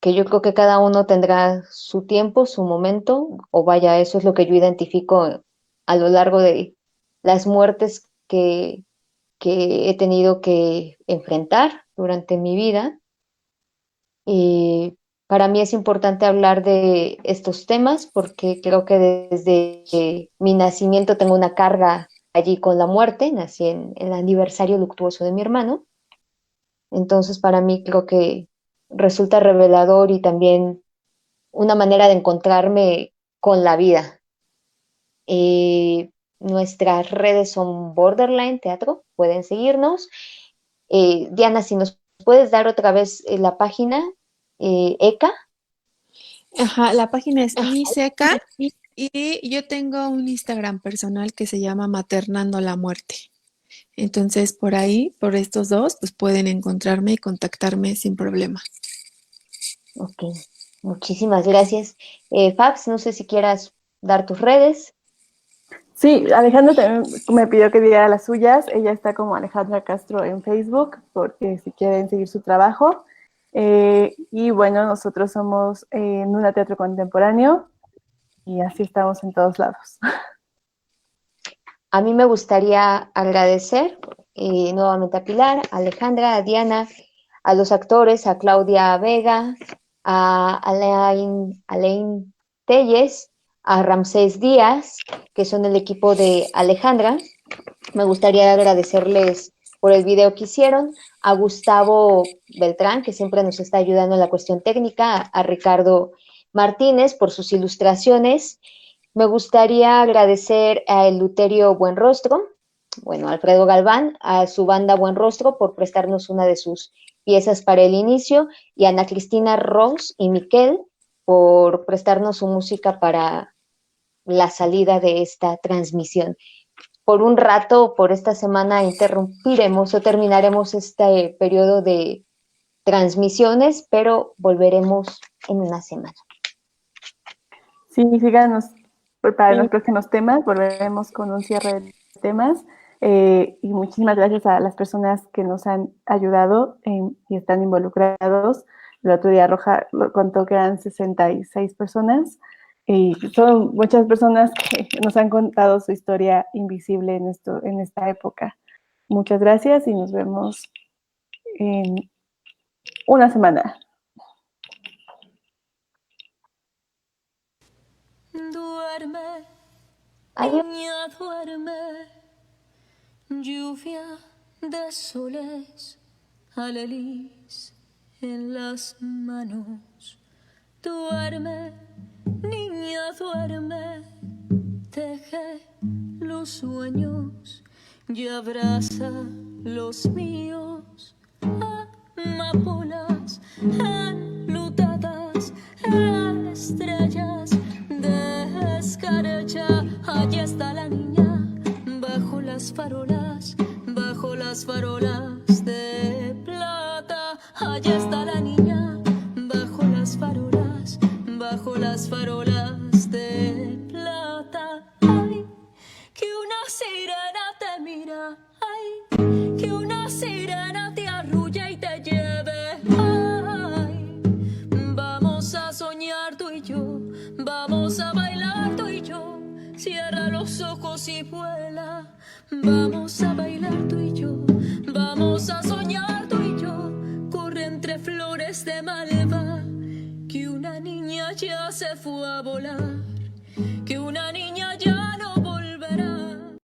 yo creo que cada uno tendrá su tiempo, su momento, o vaya, eso es lo que yo identifico a lo largo de las muertes que he tenido que enfrentar durante mi vida. Y para mí es importante hablar de estos temas porque creo que desde mi nacimiento tengo una carga allí con la muerte. Nací en el aniversario luctuoso de mi hermano. Entonces, para mí creo que resulta revelador y también una manera de encontrarme con la vida. Nuestras redes son Borderline Teatro, pueden seguirnos. Diana, si nos puedes dar otra vez la página, ECA. ajá, la página es ISECA y yo tengo un Instagram personal que se llama Maternando la Muerte. Entonces, por ahí, por estos dos, pues pueden encontrarme y contactarme sin problema. Ok, muchísimas gracias. Fabs, no sé si quieras dar tus redes. Sí, Alejandra también me pidió que diera las suyas. Ella está como Alejandra Castro en Facebook, porque si quieren seguir su trabajo. Y bueno, nosotros somos en una teatro contemporáneo y así estamos en todos lados. A mí me gustaría agradecer nuevamente a Pilar, a Alejandra, a Diana, a los actores, a Claudia Vega, a Alain Telles, a Ramsés Díaz, que son el equipo de Alejandra. Me gustaría agradecerles por el video que hicieron, a Gustavo Beltrán, que siempre nos está ayudando en la cuestión técnica, a Ricardo Martínez por sus ilustraciones. Me gustaría agradecer a Eleuterio Buenrostro, bueno, Alfredo Galván, a su banda Buen Rostro por prestarnos una de sus piezas para el inicio, y a Ana Cristina Ross y Miquel por prestarnos su música para la salida de esta transmisión. Por un rato, por esta semana, interrumpiremos o terminaremos este periodo de transmisiones, pero volveremos en una semana. Sí, síganos para los próximos temas. Volveremos con un cierre de temas. Y muchísimas gracias a las personas que nos han ayudado y están involucrados. El otro día Roja contó que eran 66 personas. Y son muchas personas que nos han contado su historia invisible en esta época. Muchas gracias y nos vemos en una semana. Duerme, Adiós. niña, duerme, lluvia de soles, alelis en las manos. Duerme, niña, duerme, teje los sueños y abraza los míos. Amapolas enlutadas, estrellas de escarcha. Allí está la niña, bajo las farolas de plata. Allí está la niña, bajo las farolas de plata. Ay, que una sirena te mira, ay, que una sirena te arrulla y te lleve. Ay, vamos a soñar tú y yo, vamos a bailar tú y yo. Cierra los ojos y vuela. Vamos a bailar tú y yo, vamos a soñar tú y yo. Corre entre flores de malva, que una niña ya se fue a volar, que una niña